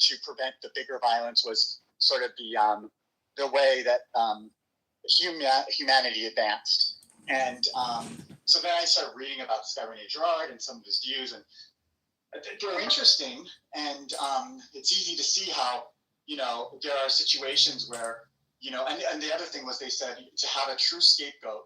to prevent the bigger violence was sort of the way that humanity advanced. And so then I started reading about this guy, Rene Girard, and some of his views, and they're interesting. And it's easy to see how, there are situations where, and the other thing was they said to have a true scapegoat,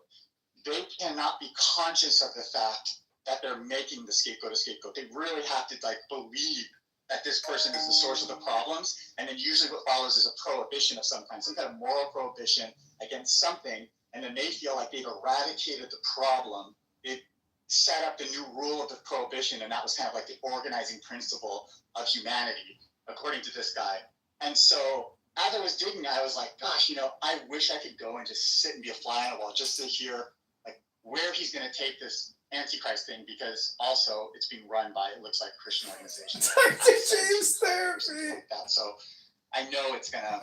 they cannot be conscious of the fact that they're making the scapegoat a scapegoat. They really have to believe that this person is the source of the problems. And then usually what follows is a prohibition of some kind of moral prohibition against something. And then they feel like they've eradicated the problem. They've set up the new rule of the prohibition. And that was kind of like the organizing principle of humanity, according to this guy. And so as I was digging, I was like, gosh, I wish I could go and just sit and be a fly on the wall just to hear where he's going to take this Antichrist thing, because also it's being run by, it looks like, Christian organizations. Dr. James Therapy. Like that. So I know it's going to,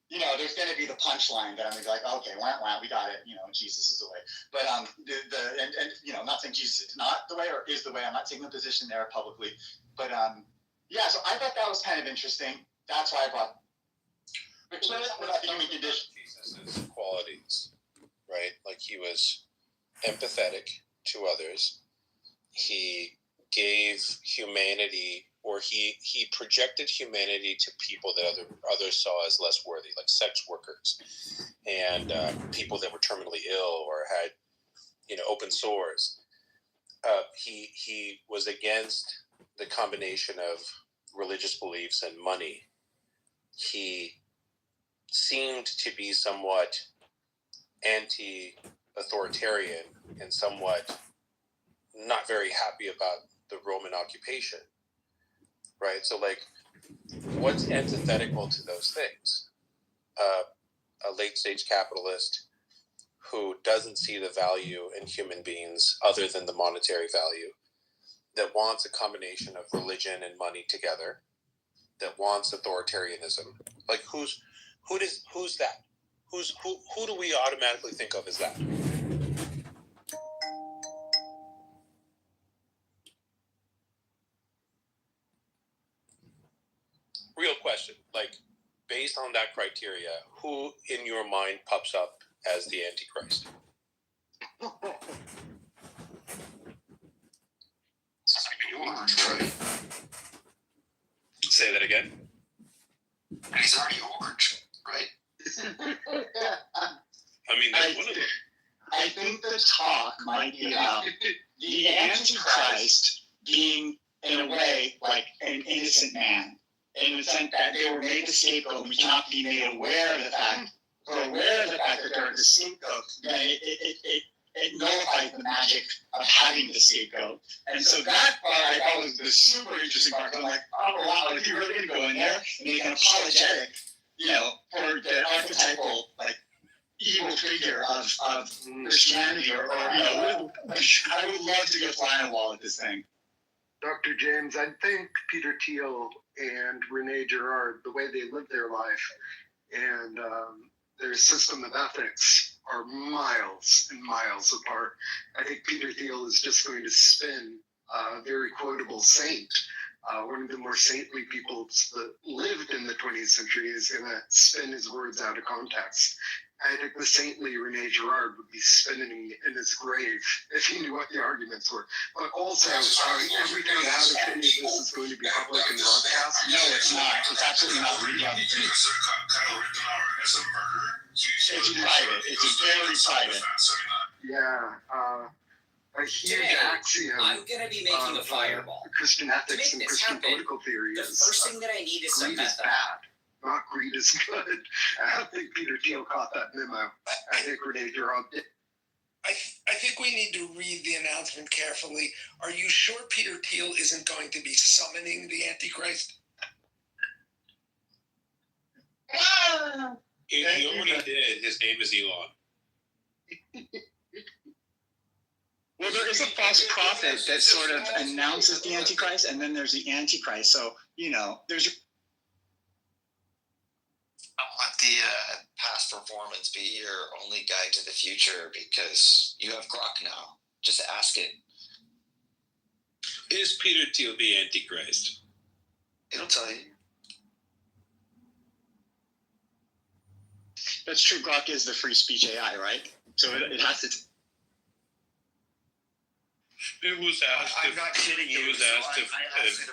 there's going to be the punchline that I'm going to be like, okay, wah, we got it. Jesus is the way. But I'm not saying Jesus is not the way or is the way. I'm not taking a position there publicly. But so I thought that was kind of interesting. That's why I brought. About the human condition. Jesus' qualities, right? Like he was empathetic to others. He gave humanity, or he projected humanity to people that others saw as less worthy, like sex workers and people that were terminally ill or had, open sores. He was against the combination of religious beliefs and money. He seemed to be somewhat anti-authoritarian and somewhat not very happy about the Roman occupation, right? So, what's antithetical to those things? A late-stage capitalist who doesn't see the value in human beings other than the monetary value, that wants a combination of religion and money together, that wants authoritarianism. Who's that? Who do we automatically think of as that? Real question. Based on that criteria, who in your mind pops up as the Antichrist? Say that again. He's already orange, right? One of them. I think the talk might be about the Antichrist being, in a way, like an innocent man, in the sense that they were made the scapegoat, and we cannot be made aware of the fact. If we're aware of the fact that they're the scapegoat, then it nullifies the magic of having the scapegoat. And so that part I thought was the super interesting part. I'm like, oh wow, if you really going to go in there and make an apologetic, for the archetypal evil figure of Christianity, or I would love to go fly on a wall at this thing. Dr. James, I think Peter Thiel and Rene Girard, the way they live their life and their system of ethics are miles and miles apart. I think Peter Thiel is just going to spin a very quotable saint. One of the more saintly people that lived in the 20th century is going to spin his words out of context. I think the saintly Rene Girard would be spinning in his grave if he knew what the arguments were. But also, everything out of any of this is going to be public and broadcast. No, it's not. It's absolutely not. It's private. It's very private. Yeah. A huge axiom. I'm going to be making a fireball. Christian ethics and Christian political theory the is first thing that I need is some greed is bad, not greed is good. I don't think Peter Thiel caught that memo. I think Rene Girard did. I think we need to read the announcement carefully. Are you sure Peter Thiel isn't going to be summoning the Antichrist? He already did. His name is Elon. Well, there is a false prophet that sort of announces the Antichrist, and then there's the Antichrist. So, there's... Don't let the past performance be your only guide to the future, because you have Grok now. Just ask it. Is Peter Thiel the Antichrist? It'll tell you. That's true. Grok is the free speech AI, right? So it has to. It was asked I'm not kidding you. It was asked if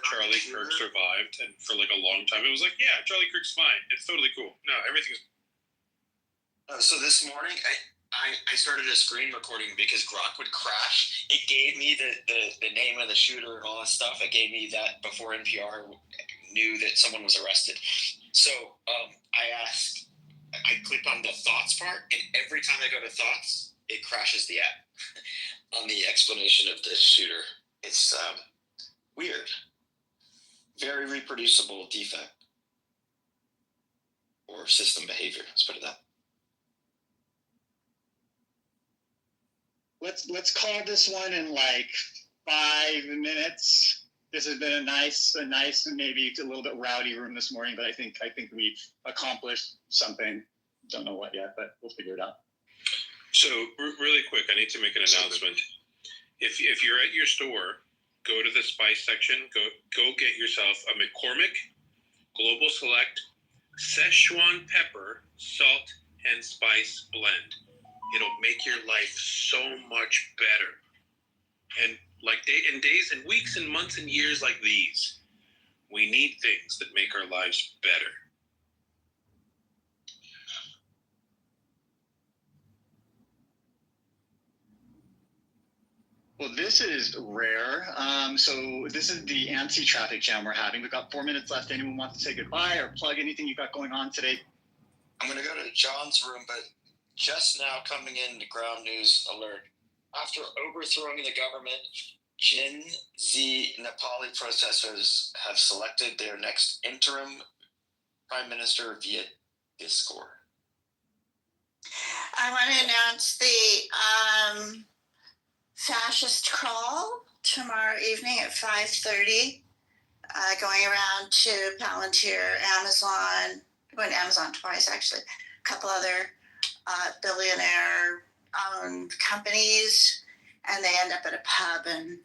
Charlie Kirk survived, and for like a long time, it was like, yeah, Charlie Kirk's fine. It's totally cool. No, everything's. So this morning, I started a screen recording because Grok would crash. It gave me the name of the shooter and all that stuff. It gave me that before NPR knew that someone was arrested. So I clicked on the thoughts part, and every time I go to thoughts, it crashes the app on the explanation of the shooter. It's weird. Very reproducible defect or system behavior. Let's put it that. Let's call this one in like 5 minutes. This has been a nice and maybe a little bit rowdy room this morning, but I think we've accomplished something. Don't know what yet, but we'll figure it out. So really quick, I need to make an announcement. If you're at your store, go to the spice section. Go get yourself a McCormick Global Select Szechuan pepper, salt, and spice blend. It'll make your life so much better. And like in days and weeks and months and years like these, we need things that make our lives better. Well, this is rare. So this is the anti-traffic jam we're having. We've got 4 minutes left. Anyone wants to say goodbye or plug anything you got going on today? I'm going to go to John's room, but just now coming in to ground news alert. After overthrowing the government, Gen Z Nepali protesters have selected their next interim prime minister via Discord. I want to announce the fascist crawl tomorrow evening at 5:30, going around to Palantir, Amazon, going to Amazon twice actually, a couple other billionaire-owned companies, and they end up at a pub and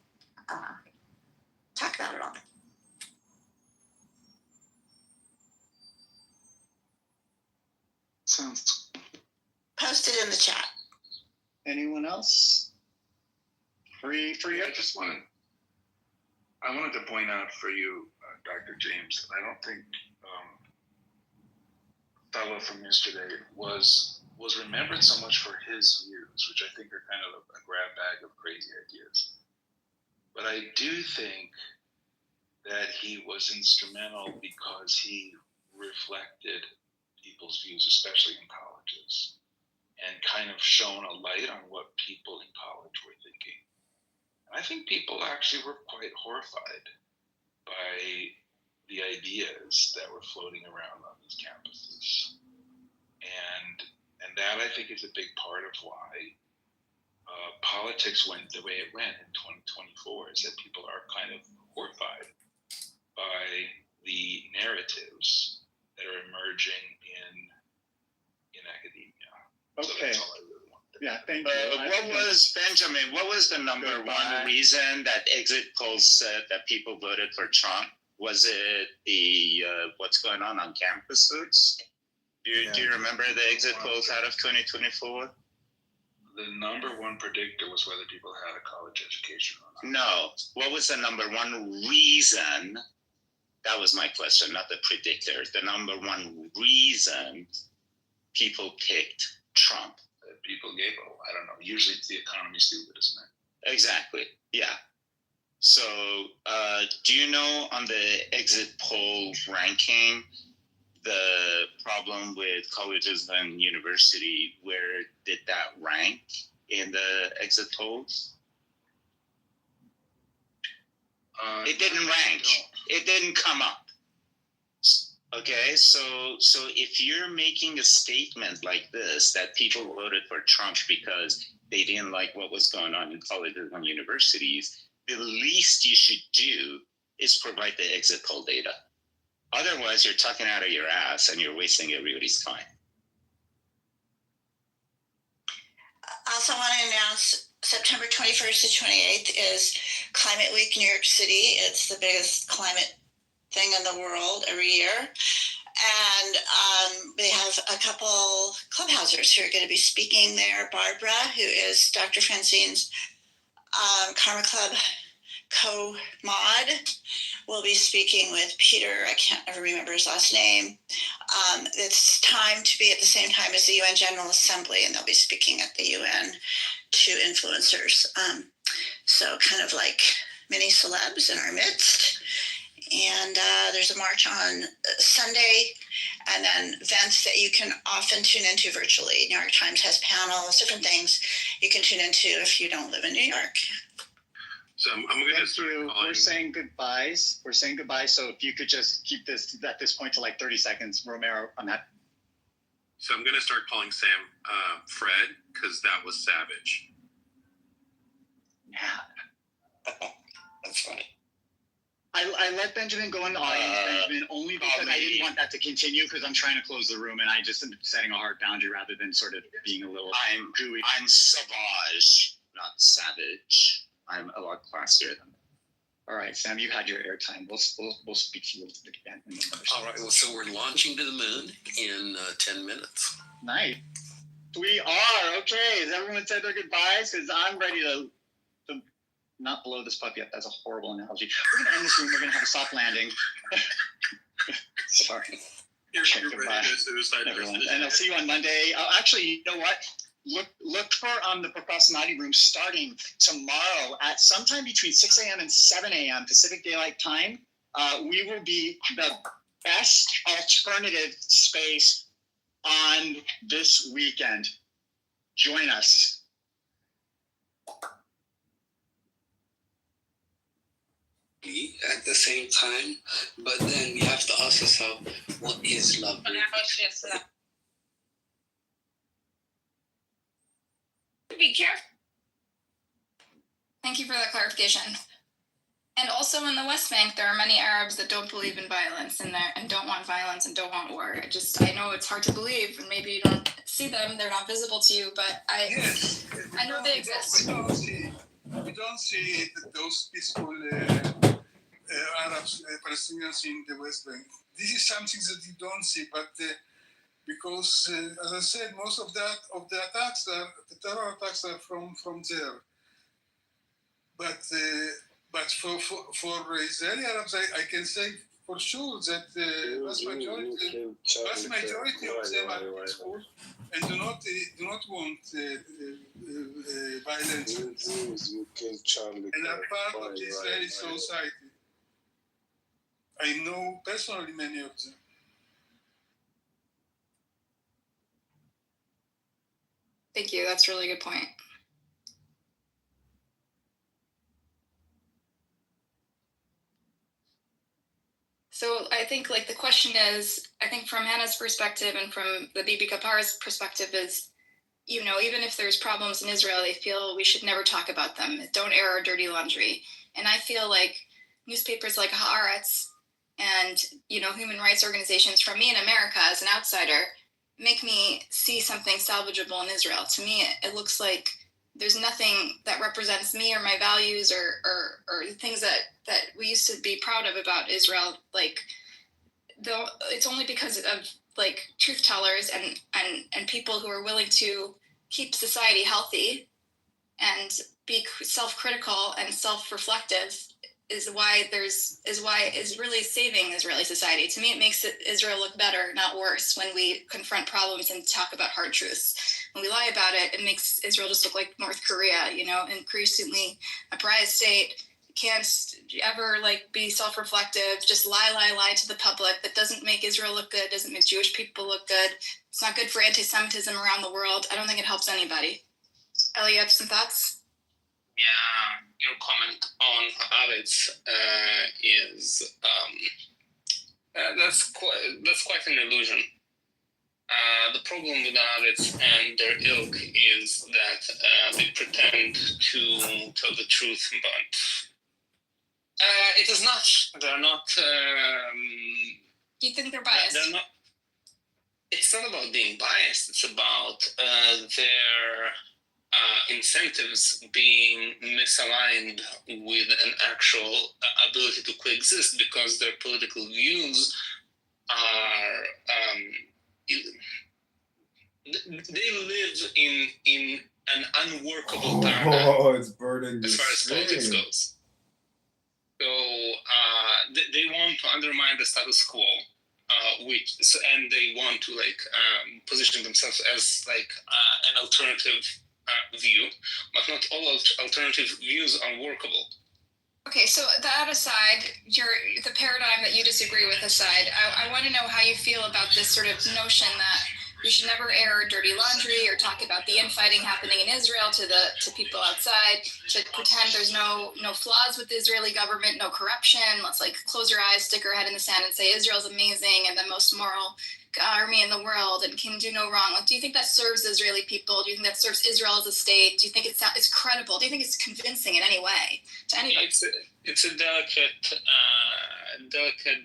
talk about it all. Sounds. Post it in the chat. Anyone else? Free. I wanted to point out for you, Dr. James, I don't think fellow from yesterday was remembered so much for his views, which I think are kind of a grab bag of crazy ideas. But I do think that he was instrumental because he reflected people's views, especially in colleges, and kind of shone a light on what people in college were thinking. And I think people actually were quite horrified by the ideas that were floating around on these campuses. And that, I think, is a big part of why politics went the way it went in 2024, is that people are kind of horrified by the narratives that are emerging in academia. Okay. So that's all I really wanted. Yeah, thank you. What was the number one reason that exit polls said that people voted for Trump? Was it the what's going on campuses? Do you remember the exit polls out of 2024? The number one predictor was whether people had a college education or not. No. What was the number one reason? That was my question, not the predictor. The number one reason people picked Trump. People gave, I don't know, usually it's the economy stupid, isn't it? Exactly, yeah. So do you know on the exit poll ranking, the problem with colleges and university, where did that rank in the exit polls? It didn't rank. It didn't come up. Okay, so if you're making a statement like this, that people voted for Trump because they didn't like what was going on in colleges and universities, the least you should do is provide the exit poll data. Otherwise, you're talking out of your ass and you're wasting everybody's time. I also want to announce September 21st to 28th is Climate Week New York City. It's the biggest climate thing in the world every year. And we have a couple clubhousers who are going to be speaking there. Barbara, who is Dr. Francine's Karma Club co-mod, will be speaking with Peter. I can't ever remember his last name. It's timed to be at the same time as the UN General Assembly, and they'll be speaking at the UN to influencers. So kind of like mini celebs in our midst. And there's a march on Sunday, and then events that you can often tune into virtually. New York Times has panels, different things you can tune into if you don't live in New York. So I'm going to start calling. We're saying goodbyes. So if you could just keep this at this point to like 30 seconds, Romero, on that. So I'm going to start calling Sam Fred, because that was savage. Yeah. That's funny. I let Benjamin go in the audience, Benjamin, only because I didn't want that to continue, because I'm trying to close the room, and I just am setting a hard boundary rather than sort of being a little gooey. I'm savage, not savage. I'm a lot classier than that. All right, Sam, you had your airtime. We'll speak to you again. All right, well, so we're launching to the moon in 10 minutes. Nice. We are. Okay, has everyone said their goodbyes? Because I'm ready to not blow this puppy up. That's a horrible analogy. We're going to end this room. We're going to have a soft landing. Sorry. You're goodbye, everyone. And I'll see you on Monday. Actually, you know what? Look for the Procrastinati room starting tomorrow at sometime between 6 a.m. and 7 a.m. Pacific Daylight Time. We will be the best alternative space on this weekend. Join us. At the same time, but then we have to ask ourselves, what is love? Be careful. Thank you for that clarification. And also in the West Bank, there are many Arabs that don't believe in violence and don't want violence and don't want war. I know it's hard to believe, and maybe you don't see them; they're not visible to you. But I know they exist. We don't see those peaceful Arabs, Palestinians in the West Bank. This is something that you don't see, but because, as I said, most of the attacks the terror attacks are from there. But for Israeli Arabs, I can say for sure that the vast majority of them are peaceful and do not want violence and are part of the Israeli society. I know personally many of them. Thank you. That's a really good point. So I think the question is, I think from Hannah's perspective and from the Bibi Kapar's perspective is, even if there's problems in Israel, they feel we should never talk about them. Don't air our dirty laundry. And I feel like newspapers like Haaretz and, human rights organizations from me in America as an outsider make me see something salvageable in Israel. To me, it looks like there's nothing that represents me or my values or things that we used to be proud of about Israel. It's only because of truth tellers and people who are willing to keep society healthy and be self-critical and self-reflective is really saving Israeli society. To me, it makes Israel look better, not worse, when we confront problems and talk about hard truths. When we lie about it, it makes Israel just look like North Korea, increasingly a pariah state. Can't ever be self-reflective, just lie to the public. That doesn't make Israel look good, doesn't make Jewish people look good. It's not good for anti-Semitism around the world. I don't think it helps anybody. Ellie, you have some thoughts? Yeah, your comment on Haaretz is that's quite an illusion. The problem with Haaretz and their ilk is that they pretend to tell the truth, but it is not. They're not. Do you think they're biased? They're not. It's not about being biased. It's about their incentives being misaligned with an actual ability to coexist, because their political views are they live in an unworkable paradigm. Oh, it's burning as far as politics goes. So they want to undermine the status quo, and they want to position themselves as an alternative view, but not all alternative views are workable. Okay, so that aside, the paradigm that you disagree with aside, I want to know how you feel about this sort of notion that we should never air dirty laundry or talk about the infighting happening in Israel to people outside, to pretend there's no flaws with the Israeli government, no corruption. Let's close your eyes, stick our head in the sand and say Israel's amazing and the most moral army in the world and can do no wrong. Do you think that serves Israeli people? Do you think that serves Israel as a state? Do you think it's credible? Do you think it's convincing in any way to anybody? It's a delicate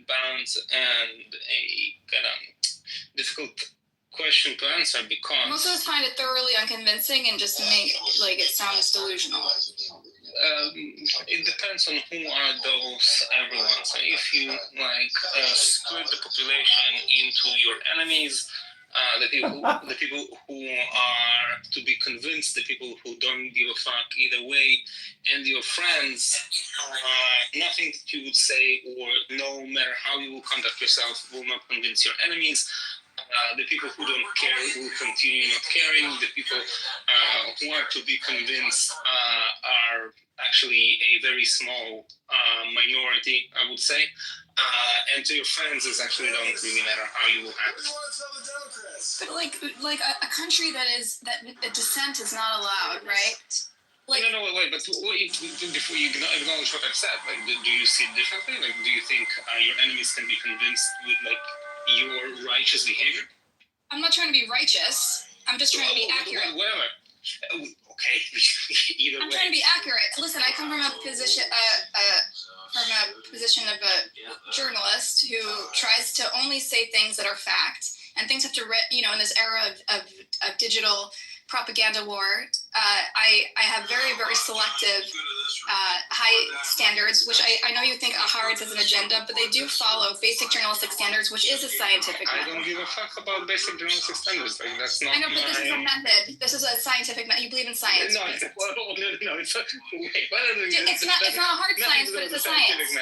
balance and a kind of difficult question to answer because most of us find it thoroughly unconvincing and just make it sounds delusional. It depends on who are those everyone. So if you split the population into your enemies, the people who are to be convinced, the people who don't give a fuck either way, and your friends, nothing that you would say or no matter how you will conduct yourself will not convince your enemies. The people who don't care will continue not caring. The people who are to be convinced are actually a very small minority, I would say. And to your friends, it actually don't really matter how you will act. But like a country that dissent is not allowed, right? Wait, but before you acknowledge what I've said, do you see it differently? Do you think your enemies can be convinced with your righteous behavior? I'm not trying to be righteous. I'm just trying to be accurate. Whatever. Okay. Either way. I'm trying to be accurate. Listen, I come from a position of a journalist who tries to only say things that are fact, and things have to, in this era of digital propaganda war, I have very, very selective, high standards, which I know you think Haaretz has an agenda, but they do follow basic journalistic standards, which is a scientific method. I don't give a fuck about basic journalistic standards. That's not. I know, but this is a method. This is a scientific method. You believe in science. No, right? No. It's not a hard science, but it's a science.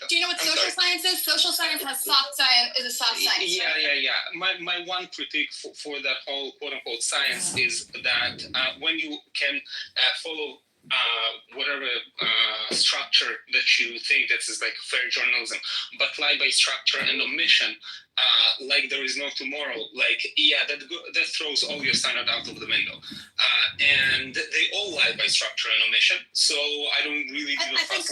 Do you know what social science is? Social science has soft science. Is a soft science. Yeah. My one critique for that whole quote unquote science is that when you can follow whatever structure that you think that is fair journalism, but lie by structure and omission, there is no tomorrow. That throws all your standard out of the window. And they all lie by structure and omission. So I don't really give a fuck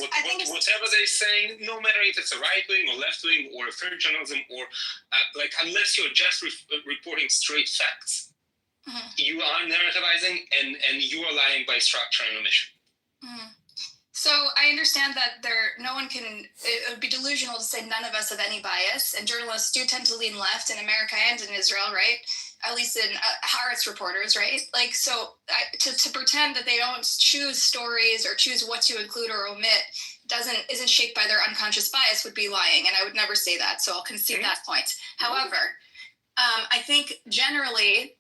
whatever they say, no matter if it's a right wing or left wing or a fair journalism or unless you're just reporting straight facts. Mm-hmm. You are narrativizing and you are lying by structure and omission. Mm-hmm. So I understand that it would be delusional to say none of us have any bias, and journalists do tend to lean left in America and in Israel, right? At least in Haaretz reporters, right? To pretend that they don't choose stories or choose what to include or omit isn't shaped by their unconscious bias would be lying, and I would never say that, so I'll concede mm-hmm. that point. However, I think generally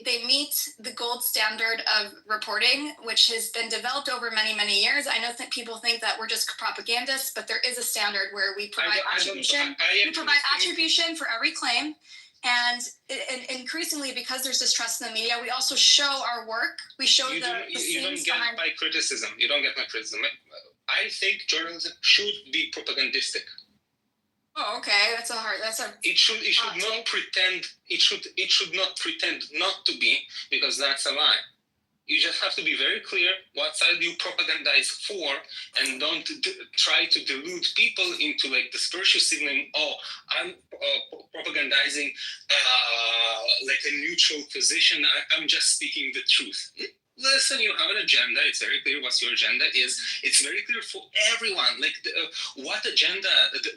they meet the gold standard of reporting, which has been developed over many, many years. I know that people think that we're just propagandists, but there is a standard where we provide attribution. We provide attribution for every claim. And increasingly, because there's distrust in the media, we also show our work. We show the scenes you don't get my criticism. You don't get my criticism. I think journalism should be propagandistic. Oh, okay. It should not pretend. It should not pretend not to be, because that's a lie. You just have to be very clear what side you propagandize for, and don't try to delude people into dispersive signaling. Oh, I'm propagandizing a neutral position. I'm just speaking the truth. listen, you have an agenda. It's very clear what your agenda is. It's very clear for everyone. Like, what agenda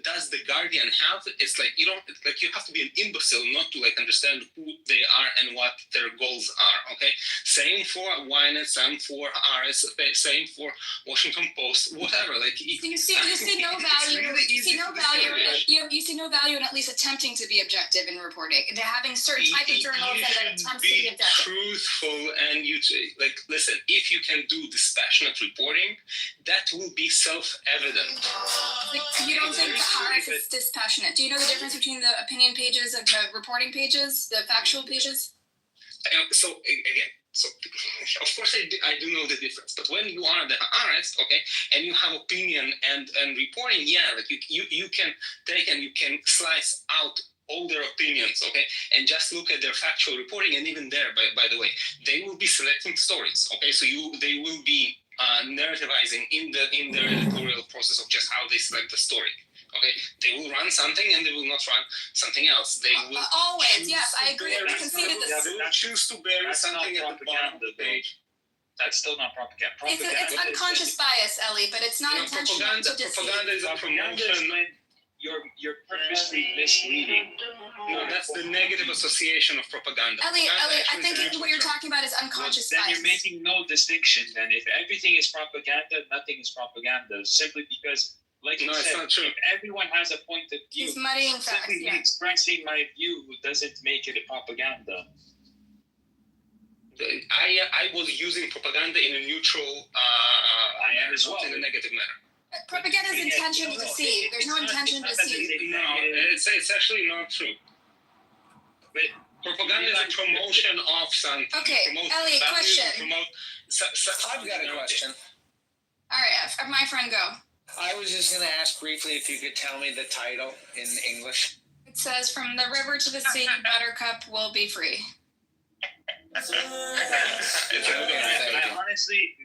does the Guardian have? It's like, you don't, like, you have to be an imbecile not to, like, understand who they are and what their goals are, okay? Same for Ynet, same for RS, same for Washington Post, whatever. Like, you see no value. You see no value. You see no value in at least attempting to be objective in reporting. And having certain type of journals that attempt to be objective. Truthful, and you like, listen, if you can do dispassionate reporting, that will be self-evident. Like, you don't think the RS is dispassionate? Do you know the difference between the opinion pages and the reporting pages, the factual pages? So again, so of course I do know the difference. But when you are the RS, okay, and you have opinion and reporting, yeah, like you can take and you can slice out all their opinions, okay, and just look at their factual reporting. And even there, by the way, they will be selecting stories, okay, so they will be narrativizing in their editorial process of just how they select the story. Okay, they will run something and they will not run something else. They will always, yes, I agree. We conceded this. They will choose to bury something at the bottom of the page. That's still not propaganda. It's unconscious bias, Ellie, but it's not intentional to deceive. Propaganda is a promotion. You're purposely misleading. No, that's the negative association of propaganda. Ellie, I think what you're talking about is unconscious bias. Then you're making no distinction. Then, if everything is propaganda, nothing is propaganda. Simply because, like you said, it's not true. If everyone has a point of view, he's muddying facts. Simply expressing my view doesn't make it a propaganda. I was using propaganda in a neutral, I am as well, in a negative manner. Propaganda's intention to deceive. There's no intention to deceive. No, it's actually not true. But propaganda is a promotion of something. Okay, Ellie, question. I've got a question. All right, my friend, go. I was just going to ask briefly if you could tell me the title in English. It says, "From the river to the sea, Buttercup will be free." I honestly,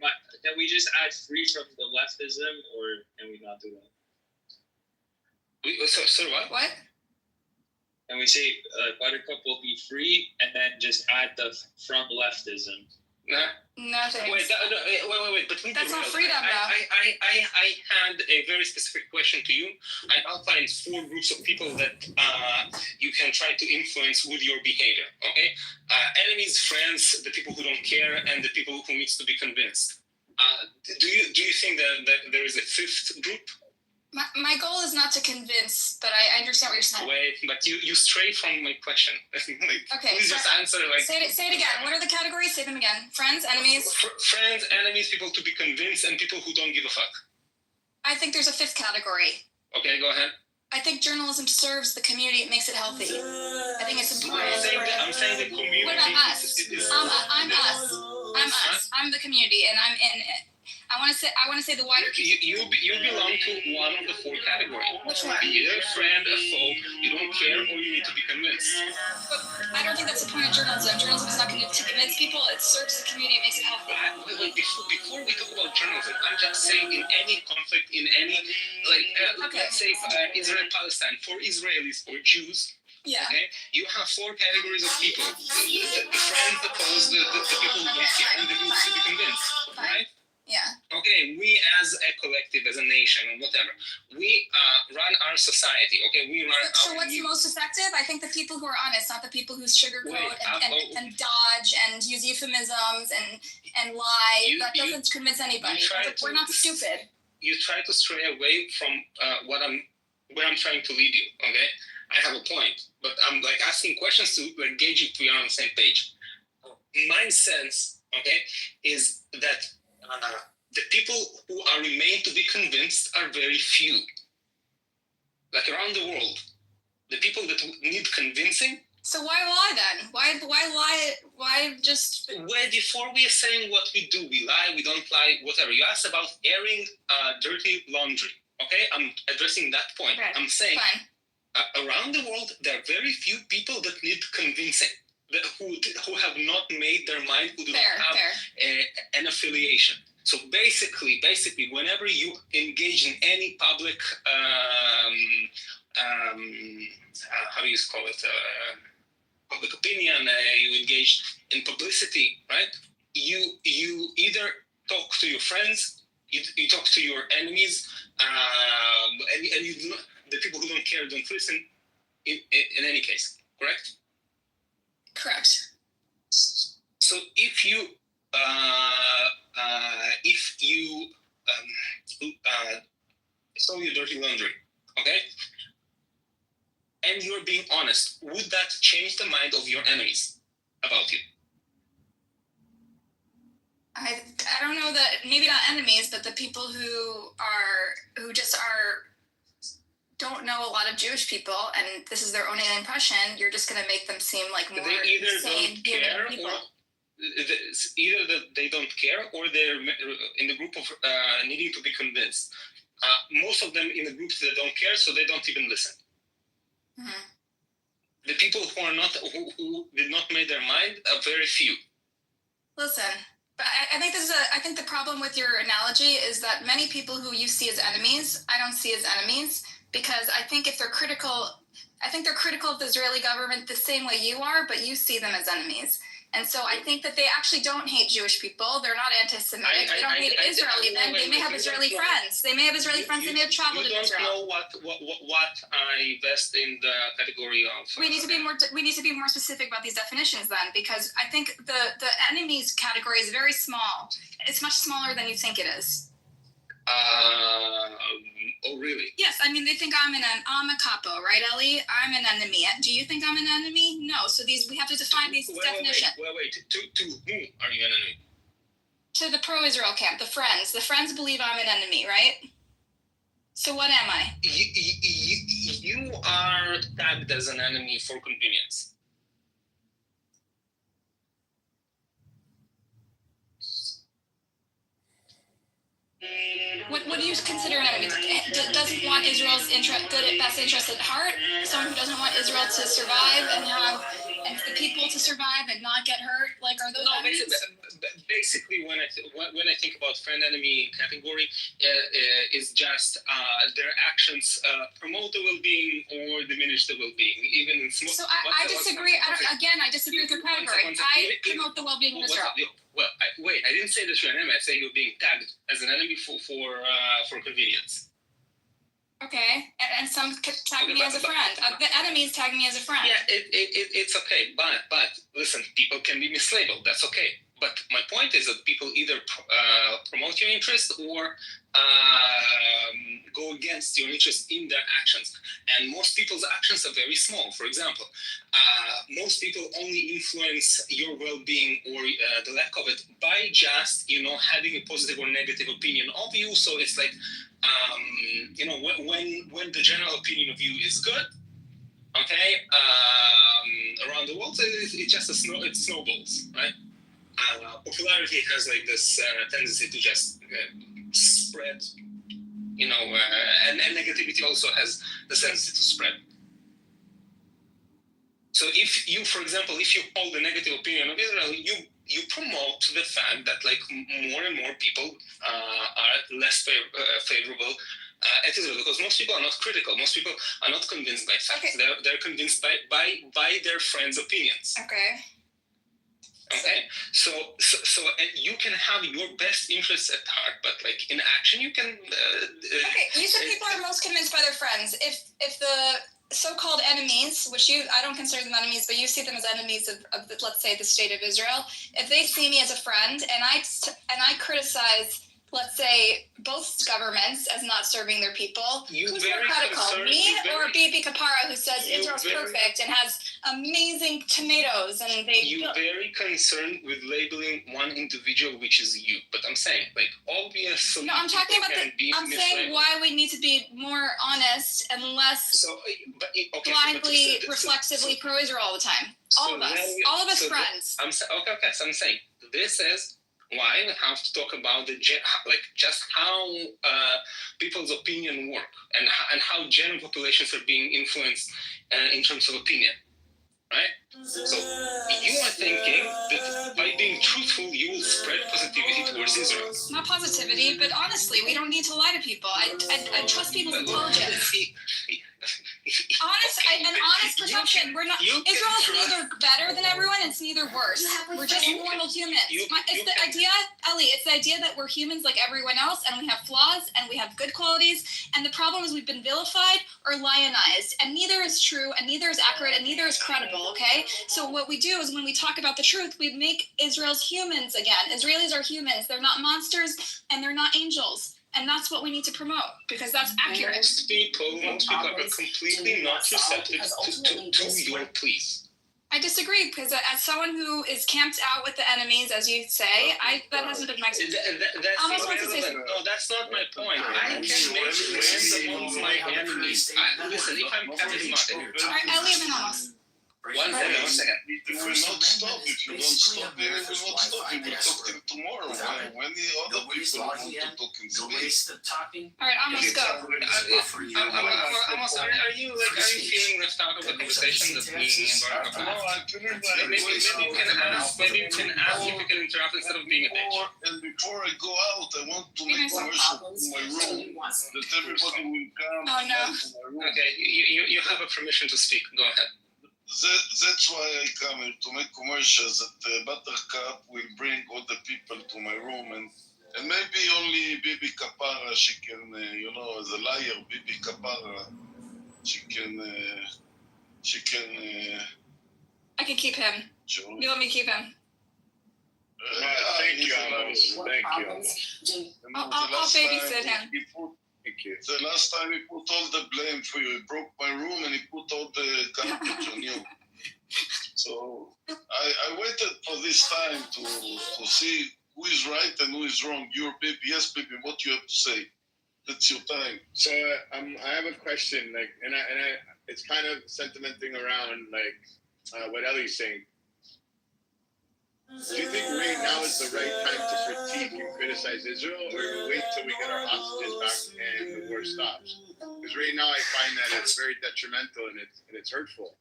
can we just add free from the leftism, or can we not do that? So what? What? Can we say Buttercup will be free, and then just add the from leftism? Nothing. Wait. But that's not freedom, though. I had a very specific question to you. I outlined 4 groups of people that you can try to influence with your behavior. Okay, enemies, friends, the people who don't care, and the people who needs to be convinced. Do you think that there is a 5th group? My goal is not to convince, but I understand what you're saying. Wait, but you stray from my question. Okay. Please just answer. Say it again. What are the categories? Say them again. Friends, enemies. Friends, enemies, people to be convinced, and people who don't give a fuck. I think there's a 5th category. Okay, go ahead. I think journalism serves the community. It makes it healthy. I think it's important. I'm saying the community. What about us? I'm us. I'm us. I'm the community, and I'm in it. I want to say the wider. You belong to one of the 4 categories. Which one? Either a friend, a foe, you don't care, or you need to be convinced. But I don't think that's the point of journalism. Journalism is not going to convince people. It serves the community. It makes it healthy. Before we talk about journalism, I'm just saying in any conflict, in any let's say Israel Palestine, for Israelis or Jews. Yeah. Okay. You have 4 categories of people: the friends, the foes, the people who don't care, and the groups to be convinced. Right? Yeah. Okay, we as a collective, as a nation, or whatever, we run our society. Okay, we run. So what's the most effective? I think the people who are honest, not the people who sugarcoat and dodge and use euphemisms and lie. That doesn't convince anybody. We're not stupid. You try to stray away from where I'm trying to lead you. Okay, I have a point, but I'm asking questions to gauge if we are on the same page. My sense, okay, is that. The people who remain to be convinced are very few. Like around the world, the people that need convincing. So why lie then? Why lie? Why just? Well, before we are saying what we do, we lie, we don't lie, whatever. You asked about airing dirty laundry. Okay, I'm addressing that point. Okay. I'm saying around the world, there are very few people that need convincing. Who have not made their mind, who do not have an affiliation. So basically, whenever you engage in any public, how do you call it, public opinion, you engage in publicity, right? you either talk to your friends, you talk to your enemies, and you do not, the people who don't care don't listen. In any case, correct? Correct. So if you show your dirty laundry, okay, and you're being honest, would that change the mind of your enemies about you? I don't know that, maybe not enemies, but the people who don't know a lot of Jewish people, and this is their only impression. You're just going to make them seem like more They either sane don't care, people. or either that they don't care, or they're in the group of needing to be convinced. Most of them in the groups that don't care, so they don't even listen. Mm-hmm. The people who are not, who did not make their mind, are very few. Listen, but I think I think the problem with your analogy is that many people who you see as enemies, I don't see as enemies, because I think if they're critical, of the Israeli government the same way you are, but you see them as enemies. And so I think that they actually don't hate Jewish people. They're not anti-Semitic. They don't hate Israel even. They may have Israeli friends. They may have Israeli friends. They may have traveled to Israel. You don't know what I invest in the category of. We need to be more specific about these definitions then, because I think the enemies category is very small. It's much smaller than you think it is. Oh, really? Yes, I mean, they think I'm a capo, right, Ellie? I'm an enemy. Do you think I'm an enemy? No. So we have to define these definitions. Wait. To whom are you an enemy? To the pro-Israel camp, the Friends. The Friends believe I'm an enemy, right? So what am I? You are tagged as an enemy for convenience. What do you consider an enemy? Doesn't want Israel's best interest at heart? Someone who doesn't want Israel to survive and the people to survive and not get hurt? Like, are those enemies? Basically, when I think about friend enemy category, is just their actions promote the well-being or diminish the well-being, even in small. So I disagree. I disagree with your category. I promote the well-being of Israel. Well, I didn't say that you're an enemy. I say you're being tagged as an enemy for convenience. Okay, and some tag me as a friend. The enemies tag me as a friend. Yeah, it's okay, but listen, people can be mislabeled. That's okay. But my point is that people either promote your interest or go against your interest in their actions. And most people's actions are very small. For example, most people only influence your well-being or the lack of it by just, having a positive or negative opinion of you. So it's like, when the general opinion of you is good, okay, around the world, it's just it snowballs, right? Popularity has like this tendency to just spread, and negativity also has the tendency to spread. So if you, for example, hold a negative opinion of Israel, you promote the fact that like more and more people are less favorable at Israel, because most people are not critical. Most people are not convinced by facts. Okay. They're convinced by their friends' opinions. Okay, so you can have your best interests at heart, but like in action, you can. Okay, you said people are most convinced by their friends. If the so-called enemies, which I don't consider them enemies, but you see them as enemies of let's say the state of Israel, if they see me as a friend and I criticize, let's say, both governments as not serving their people, who's more critical, me or Bibi Kapara, who says Israel's perfect and has amazing tomatoes and You're very concerned with labeling one individual, which is you. But I'm saying, like, obviously, no, I'm talking about I'm saying why we need to be more honest and less blindly, reflexively pro-Israel all the time. All of us friends. So I'm saying this is why we have to talk about just how people's opinion work and how general populations are being influenced in terms of opinion, right? So you are thinking that by being truthful, you will spread positivity towards Israel. Not positivity, but honestly, we don't need to lie to people. I trust people's intelligence. Honest perception assumption. We're not. Israel's neither better than everyone. It's neither worse. We're just normal humans. It's the idea, Ellie. It's the idea that we're humans like everyone else, and we have flaws, and we have good qualities. And the problem is we've been vilified or lionized, and neither is true, and neither is accurate, and neither is credible. Okay. So what we do is when we talk about the truth, we make Israel's humans again. Israelis are humans. They're not monsters, and they're not angels. And that's what we need to promote because that's accurate. Most people are completely not receptive to your pleas. I disagree because as someone who is camped out with the enemies, as you say, that hasn't been my experience. No, that's not my point. I can make friends amongst my enemies. Listen, if I'm All right, Ellie and Amos. One second. It will not stop if you don't stop. It will not stop. We will talk till tomorrow. When the other people want to talk in speak. All right, Amos, go. Amos, are you feeling left out of the conversation that we embarked upon? No, I'm feeling like Maybe you can ask if you can interrupt instead of being a bitch. And before I go out, I want to make commercial to my room that everybody will come Oh, no. to my room. Okay, you have a permission to speak. Go ahead. That's why I come here to make commercials that Buttercup will bring all the people to my room and maybe only Bibi Kapara, she can, as a liar, Bibi Kapara, she can. I can keep him. Sure. You let me keep him. Thank you, Amos. Thank you. I'll babysit him. Thank you. The last time he put all the blame for you, he broke my room and he put all the garbage on you. So I waited for this time to see who is right and who is wrong. Your baby, yes, baby. What you have to say? That's your time. So I have a question, and I it's kind of sentimenting around what Ellie's saying. Do you think right now is the right time to critique and criticize Israel, or wait till we get our hostages back and the war stops? Because right now I find that it's very detrimental and it's hurtful.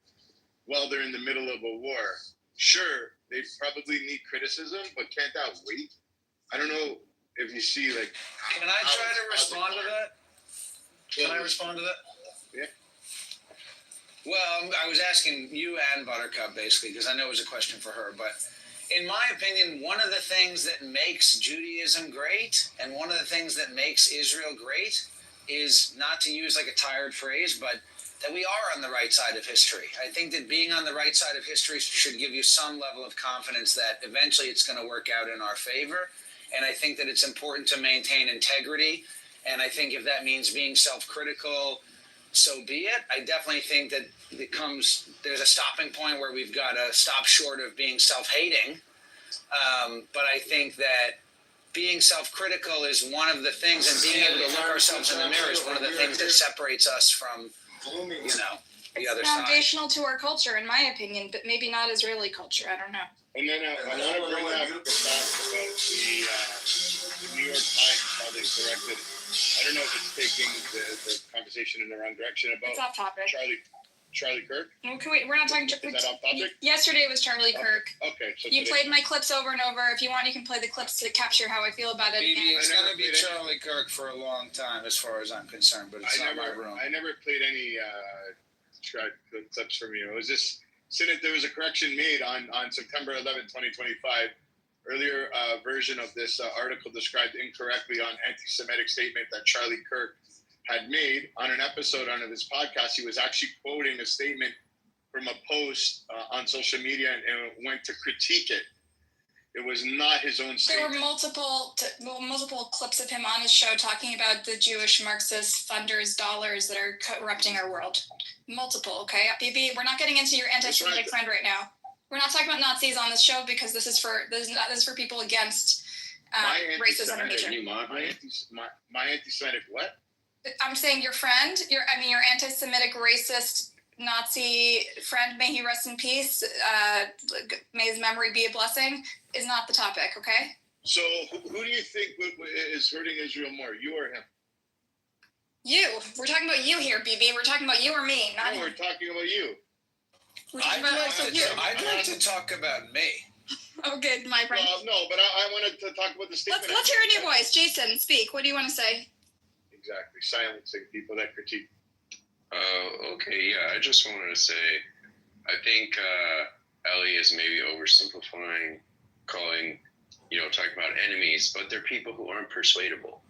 While they're in the middle of a war, sure, they probably need criticism, but can't that wait? I don't know if you see Can I try to respond to that? Can I respond to that? Yeah. Well, I was asking you and Buttercup basically because I know it was a question for her, but in my opinion, one of the things that makes Judaism great and one of the things that makes Israel great is, not to use a tired phrase, but that we are on the right side of history. I think that being on the right side of history should give you some level of confidence that eventually it's going to work out in our favor. And I think that it's important to maintain integrity. And I think if that means being self-critical, so be it. I definitely think that there's a stopping point where we've got to stop short of being self-hating. But I think that being self-critical is one of the things, and being able to look ourselves in the mirror is one of the things that separates us from, the other side. Foundational to our culture, in my opinion, but maybe not Israeli culture. I don't know. And then I want to bring up the fact about the New York Times, how they corrected. I don't know if it's taking the conversation in the wrong direction about It's off topic. Charlie Kirk. We're not talking. Is that off topic? Yesterday was Charlie Kirk. Okay. So You played my clips over and over. If you want, you can play the clips to capture how I feel about it. Maybe it's going to be Charlie Kirk for a long time, as far as I'm concerned. But it's not my room. I never played any clips from you. It was just there was a correction made on September 11, 2025. Earlier version of this article described incorrectly on anti-Semitic statement that Charlie Kirk had made on an episode on his podcast. He was actually quoting a statement from a post on social media and went to critique it. It was not his own statement. There were multiple clips of him on his show talking about the Jewish Marxist funders' dollars that are corrupting our world. Multiple, okay? BB, we're not getting into your anti-Semitic friend right now. We're not talking about Nazis on this show because this is for people against racism and hatred. My anti-Semitic what? I'm saying your friend, your anti-Semitic racist Nazi friend, may he rest in peace, may his memory be a blessing, is not the topic, okay? So who do you think is hurting Israel more, you or him? You. We're talking about you here, BB. We're talking about you or me, not him. We're talking about you. I'd like to talk about me. Oh, good, my friend. No, but I wanted to talk about the statement. Let's hear a new voice. Jason, speak. What do you want to say? Exactly. Silencing people that critique. Okay, yeah, I just wanted to say I think Ellie is maybe oversimplifying, calling, talking about enemies, but they're people who aren't persuadable,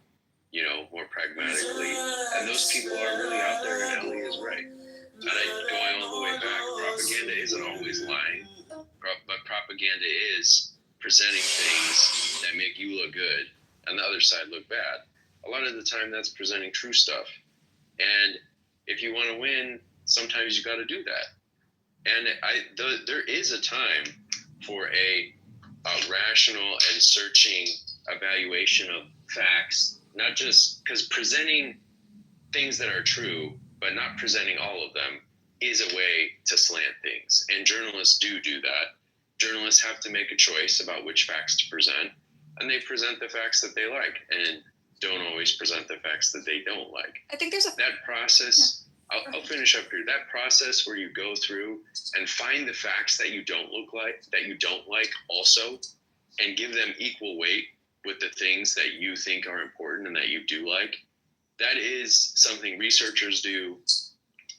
more pragmatically. And those people are really out there, and Ellie is right. And going all the way back, propaganda isn't always lying, but propaganda is presenting things that make you look good and the other side look bad. A lot of the time, that's presenting true stuff. And if you want to win, sometimes you got to do that. And there is a time for a rational and searching evaluation of facts, not just because presenting things that are true, but not presenting all of them is a way to slant things. And journalists do that. Journalists have to make a choice about which facts to present, and they present the facts that they like and don't always present the facts that they don't like. I think there's that process. I'll finish up here. That process where you go through and find the facts that you don't like also, and give them equal weight with the things that you think are important and that you do like. That is something researchers do.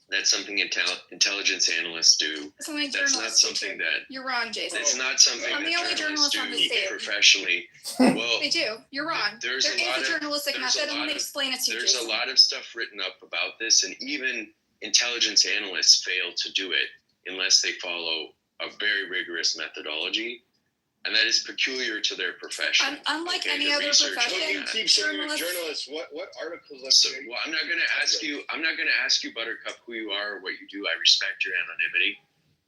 That's something intelligence analysts do. That's not something that... You're wrong, Jason. It's not something I'm the only journalist on the stage. Professionally. Well, they do. You're wrong. There is a journalistic method, and let me explain it to you, There's Jason. a lot of stuff written up about this, and even intelligence analysts fail to do it unless they follow a very rigorous methodology. And that is peculiar to their profession. Unlike any other profession, you keep saying you're a journalist. What articles? Well, I'm not going to ask you. I'm not going to ask you, Buttercup, who you are or what you do. I respect your anonymity,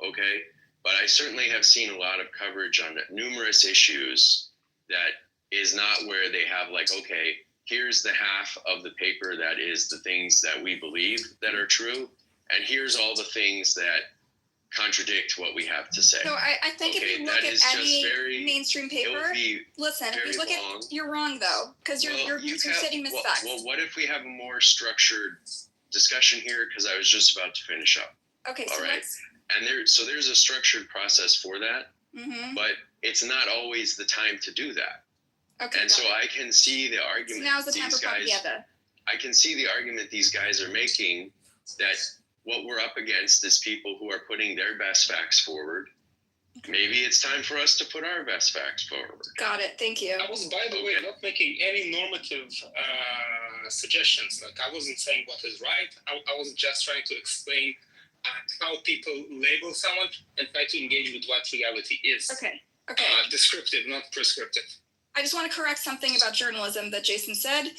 okay? But I certainly have seen a lot of coverage on numerous issues that is not where they have okay, here's the half of the paper that is the things that we believe that are true, and here's all the things that contradict what we have to say. So I think if you look at any mainstream paper, listen, if you look at, you're wrong though, because you're stating misfacts. Well, what if we have a more structured discussion here? Because I was just about to finish up. Okay, all right. And there's a structured process for that, but it's not always the time to do that. Okay. And so I can see the argument. So now's the time for propaganda. I can see the argument these guys are making that what we're up against is people who are putting their best facts forward. Maybe it's time for us to put our best facts forward. Got it. Thank you. I was, by the way, not making any normative suggestions. I wasn't saying what is right. I was just trying to explain how people label someone and try to engage with what reality is. Okay. Descriptive, not prescriptive. I just want to correct something about journalism that Jason said.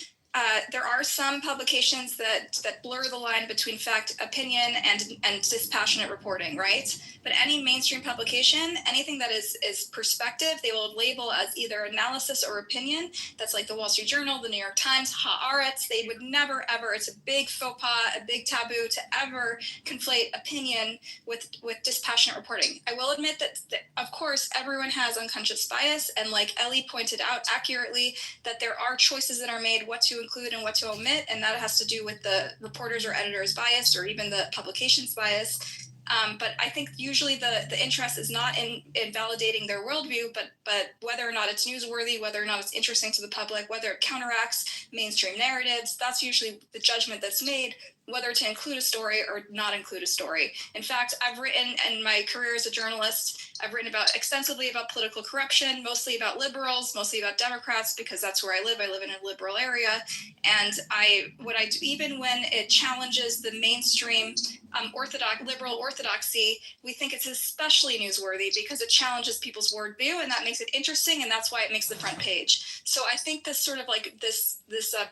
There are some publications that blur the line between fact, opinion, and dispassionate reporting, right? But any mainstream publication, anything that is perspective, they will label as either analysis or opinion. That's like the Wall Street Journal, the New York Times, Haaretz. They would never, ever, it's a big faux pas, a big taboo to ever conflate opinion with dispassionate reporting. I will admit that, of course, everyone has unconscious bias. And like Ellie pointed out accurately, that there are choices that are made what to include and what to omit, and that has to do with the reporters or editors bias or even the publication's bias. But I think usually the interest is not in validating their worldview, but whether or not it's newsworthy, whether or not it's interesting to the public, whether it counteracts mainstream narratives. That's usually the judgment that's made, whether to include a story or not include a story. In fact, I've written in my career as a journalist, I've written extensively about political corruption, mostly about liberals, mostly about Democrats, because that's where I live. I live in a liberal area. And what I do, even when it challenges the mainstream liberal orthodoxy, we think it's especially newsworthy because it challenges people's worldview, and that makes it interesting, and that's why it makes the front page. So I think this sort of like this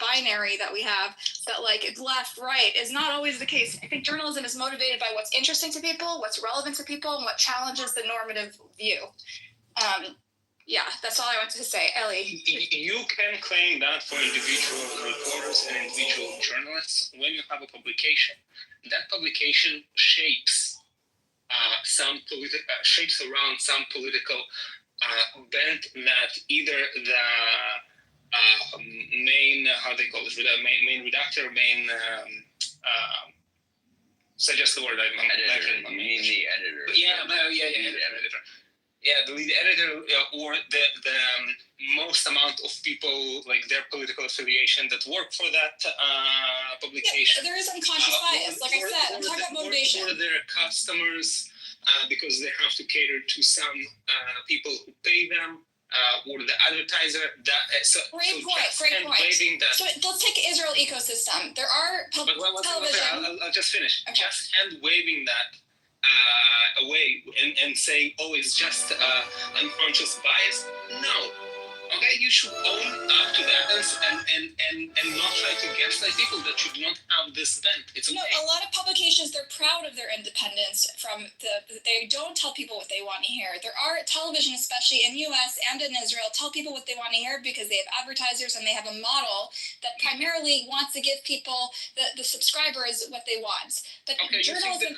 binary that we have, that like it's left, right, is not always the case. I think journalism is motivated by what's interesting to people, what's relevant to people, and what challenges the normative view. Yeah, that's all I wanted to say. Ellie. You can claim that for individual reporters and individual journalists when you have a publication. That publication shapes shapes around some political bent that either the main, how they call it, main redactor, suggest the word editor. You mean the editor? The lead editor or the most amount of people, like their political affiliation, that work for that publication. Yeah, there is unconscious bias. Like I said, I'm talking about motivation. For their customers, because they have to cater to some people who pay them. Or the advertiser Great point. So let's take Israel ecosystem. There are public television. I'll just finish. Okay. Just hand waving that away and saying, "Oh, it's just unconscious bias." No. Okay, you should own up to that and not try to gaslight people that you do not have this bent. It's okay. No, a lot of publications, they're proud of their independence they don't tell people what they want to hear. There are television, especially in US and in Israel, tell people what they want to hear because they have advertisers and they have a model that primarily wants to give people, the subscribers, what they want. But okay, journalism,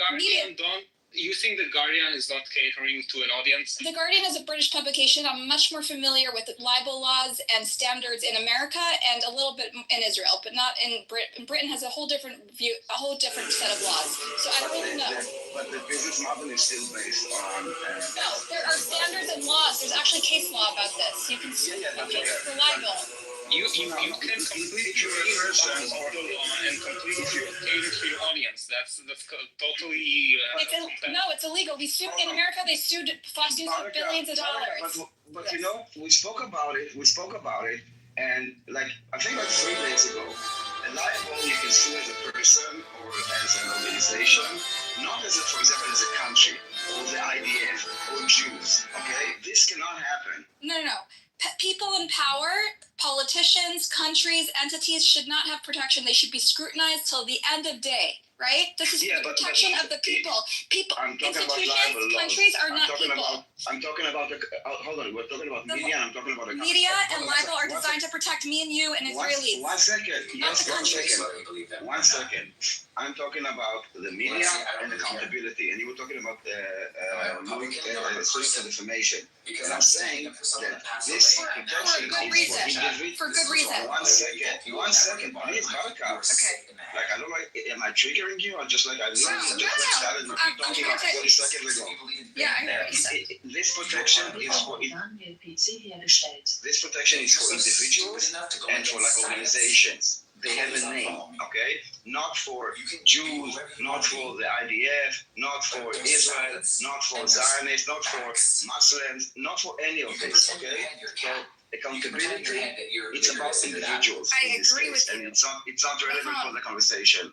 you think the Guardian is not catering to an audience? The Guardian is a British publication. I'm much more familiar with libel laws and standards in America and a little bit in Israel, but not in Britain. Britain has a whole different view, a whole different set of laws. So I don't really know. But the business model is still based on. No, there are standards and laws. There's actually case law about this. You can sue for libel. You can completely reverse the law and completely cater to your audience. That's totally. It's illegal. In America, they sued Fox News for billions of dollars. But you know, we spoke about it, and like I think like 3 days ago, a libel you can sue as a person or as an organization, not as for example as a country or the IDF or Jews. Okay, this cannot happen. No. People in power, politicians, countries, entities should not have protection. They should be scrutinized till the end of day, right? This is the protection of the people. Institutions, countries are not people. I'm talking about hold on. We're talking about media. And I'm talking about media and libel are designed to protect me and you and Israelis. One second. Not the countries. 1 second. I'm talking about the media and accountability, and you were talking about source of information. And I'm saying that this protection is for good reason. 1 second, please, Buttercup. Okay. Like I don't like. Am I triggering you, or just like I started talking about 40 seconds ago? Yeah, I know what you said. This protection is for individuals and for like organizations. They have a name, okay? Not for Jews, not for the IDF, not for Israel, not for Zionists, not for Muslims, not for any of this, okay? So accountability, it's about individuals. I agree with you. And it's not relevant for the conversation.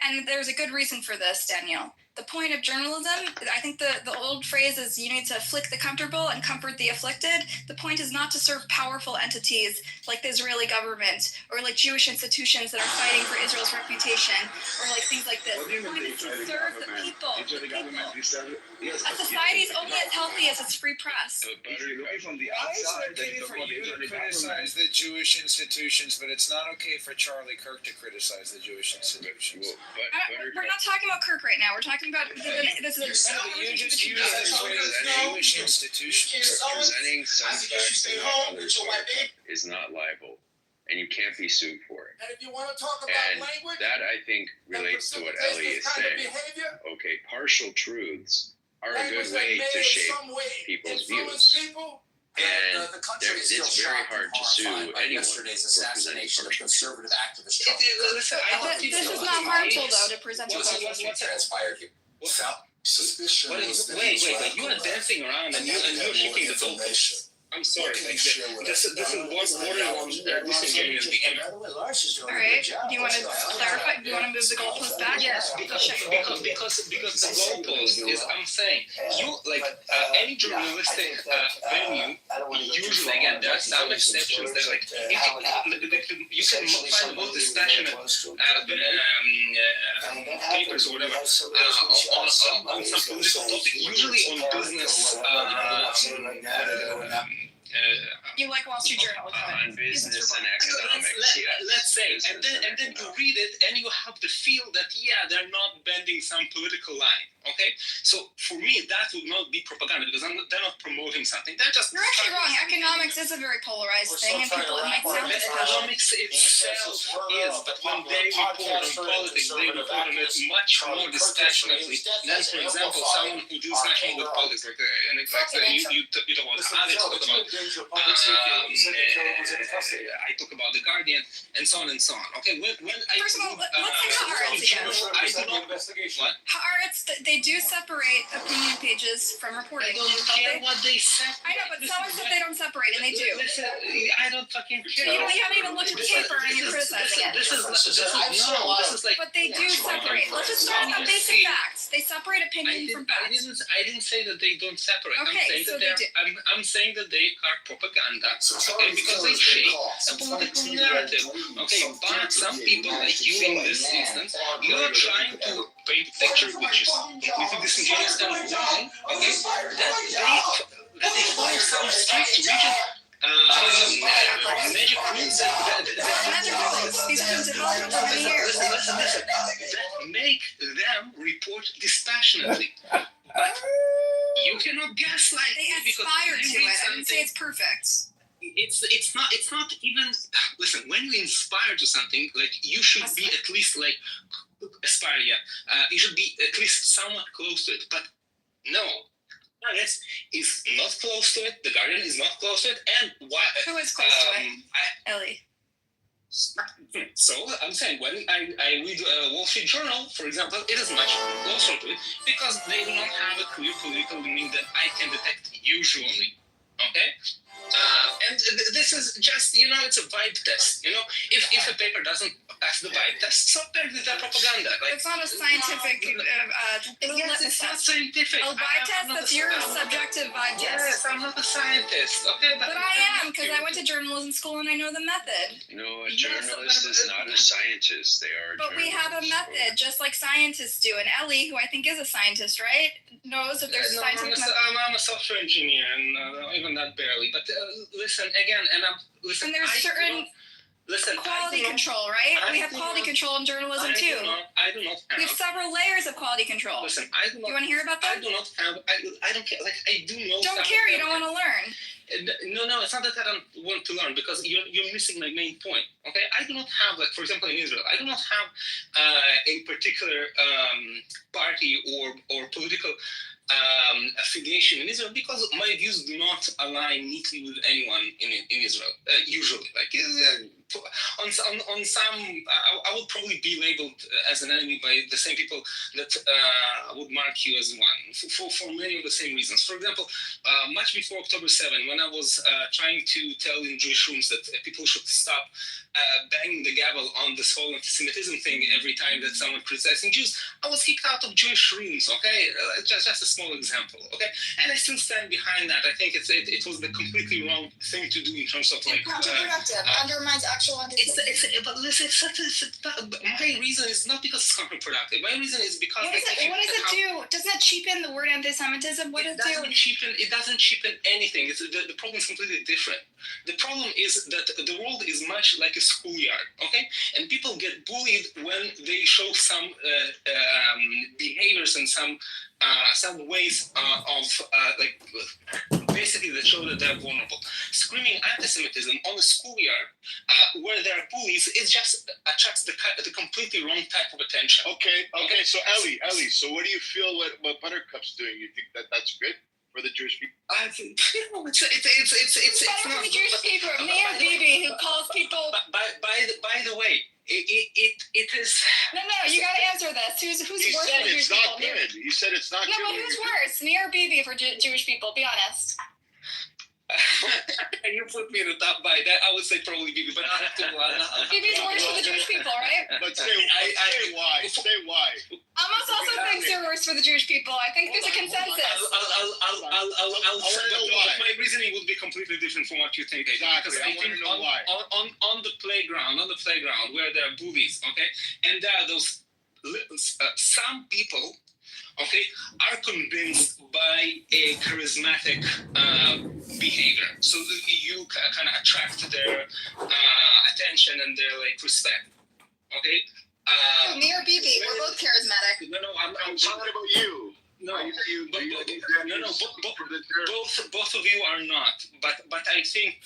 And there's a good reason for this, Daniel. The point of journalism, I think the old phrase is you need to afflict the comfortable and comfort the afflicted. The point is not to serve powerful entities like the Israeli government or like Jewish institutions that are fighting for Israel's reputation or like things like this. The point is to serve the people. A society is only as healthy as its free press. Why is it okay for you to criticize the Jewish institutions, but it's not okay for Charlie Kirk to criticize the Jewish institutions? We're not talking about Kirk right now. We're talking about this is you just use the phrase Jewish institutions. Presenting some facts and not others is not liable, and you can't be sued for it. And if you want to talk about language, that I think relates to what Ellie is saying. Okay, partial truths are a good way to shape people's views. And it's very hard to sue anyone for presenting partial conservative activist. This is not harmful though to present. What transpired here? Suspicion. Wait! You are dancing around and you're shaking the goalposts. I'm sorry. This is one borderline disagreement with the end. All right. Do you want to clarify? Do you want to move the goalpost back? Yes, because the goalpost is. I'm saying you like any journalistic venue. Usually, again, there are some exceptions. That like you can find most dispassionate papers or whatever on some political topic. Usually on business. You like Wall Street Journal? On business and economics, let's say, and then you read it, and you have the feel that they're not bending some political line. Okay, so for me, that would not be propaganda because they're not promoting something. They're just. You're actually wrong. Economics is a very polarized thing, and people might sound economics itself is, but when they report on politics, they report on it much more dispassionately than, for example, someone who deals much more with politics, like you talk about Haaretz, I talk about the Guardian, and so on and so on. Okay, when first of all, let's take Haaretz again. I do not investigation. What? Haaretz, they do separate opinion pages from reporting. I don't care what they separate. I know, but someone said they don't separate, and they do. Listen, I don't fucking care. You haven't even looked at the paper, and you're criticizing it. This is like. But they do separate. Let's just start with the basic facts. They separate opinion from facts. I didn't say that they don't separate. Okay, I'm saying that they are propaganda. Okay, because they shape a political narrative. Okay, but some people, like you in this instance, you are trying to paint a picture which is completely disingenuous and wrong. Okay, that they follow some strict, rigid magic rules These have been developed for many years. Listen. That make them report dispassionately. But you cannot gaslight. They aspire to it. I didn't say it's perfect. It's not even. Listen, when you inspire to something, like you should be at least like aspire. Yeah, you should be at least somewhat close to it. But no. Yes, is not close to it. The Guardian is not close to it, and why? Who is close to it? Ellie. So I'm saying when I read Wall Street Journal, for example, it is much closer to it because they do not have a clear political leaning that I can detect usually. Okay. And this is just, it's a vibe test. If a paper doesn't pass the vibe test, so apparently they're propaganda. Like, it's not a scientific. Yes, it's not scientific. A vibe test, that's your subjective vibe test. Yes, I'm not a scientist. Okay, but I am, because I went to journalism school and I know the method. No, a journalist is not a scientist. They are. But we have a method, just like scientists do. And Ellie, who I think is a scientist, right, knows that there's scientific method. I'm a software engineer, and even that barely. But listen again, and listen. And there's certain quality control, right? We have quality control in journalism too. I do not have. We have several layers of quality control. Listen, I do not. You want to hear about that? I do not have. I don't care. Like I do know. Don't care. You don't want to learn. No, it's not that I don't want to learn because you're missing my main point. Okay, I do not have, like, for example, in Israel, I do not have a particular party or political affiliation in Israel because my views do not align neatly with anyone in Israel. Usually, like on some, I will probably be labeled as an enemy by the same people that would mark you as one for many of the same reasons. For example, much before October 7, when I was trying to tell in Jewish rooms that people should stop banging the gavel on this whole anti-Semitism thing every time that someone criticizing Jews, I was kicked out of Jewish rooms. Okay, just a small example. Okay, and I still stand behind that. I think it was the completely wrong thing to do in terms of like counterproductive, undermines actual anti-Semitism. But listen, my reason is not because it's counterproductive. My reason is because what does it do? Doesn't it cheapen the word anti-Semitism? What does it do? It doesn't cheapen anything. The problem is completely different. The problem is that the world is much like a schoolyard, okay? And people get bullied when they show some behaviors and some ways of like basically that show that they're vulnerable. Screaming anti-Semitism on a schoolyard where there are bullies, it just attracts the completely wrong type of attention. Okay. So Ellie, so what do you feel what Buttercup's doing? You think that's good for the Jewish people? I think it's not for the Jewish people. Mayor Bibi, who calls people. By the way, it is. No, you got to answer this. Who's worse for Jewish people? You said it's not good. No, but who's worse, me or Bibi for Jewish people? Be honest. You put me in the top by that. I would say probably Bibi, but I have to. Bibi's worse for the Jewish people, right? But say why. Say why. Amos also thinks they're worse for the Jewish people. I think there's a consensus. I'll say my reasoning would be completely different from what you think. Exactly. Because I think on the playground where there are bullies, okay, and there are those some people, okay, are convinced by a charismatic behavior, so you kind of attract their attention and their like respect, okay. Me or Bibi, we're both charismatic. No, I'm talking about you. No, both of you are not. But I think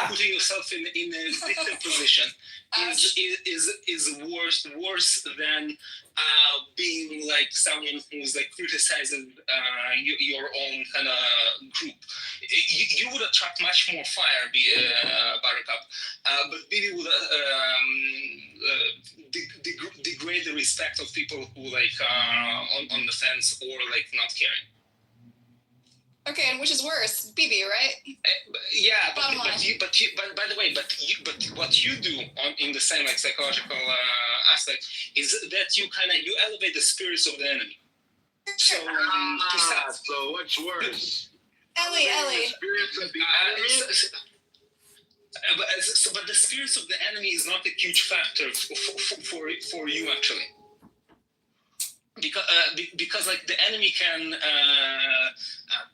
putting yourself in a victim position is worse than being like someone who's like criticizing your own kind of group. You would attract much more fire, Buttercup, but Bibi would degrade the respect of people who like on the fence or like not caring. Okay, and which is worse, BB, right? Yeah, but by the way, what you do in the same like psychological aspect is that you elevate the spirits of the enemy. So so what's worse? Ellie. But the spirits of the enemy is not a huge factor for you actually. Because like the enemy can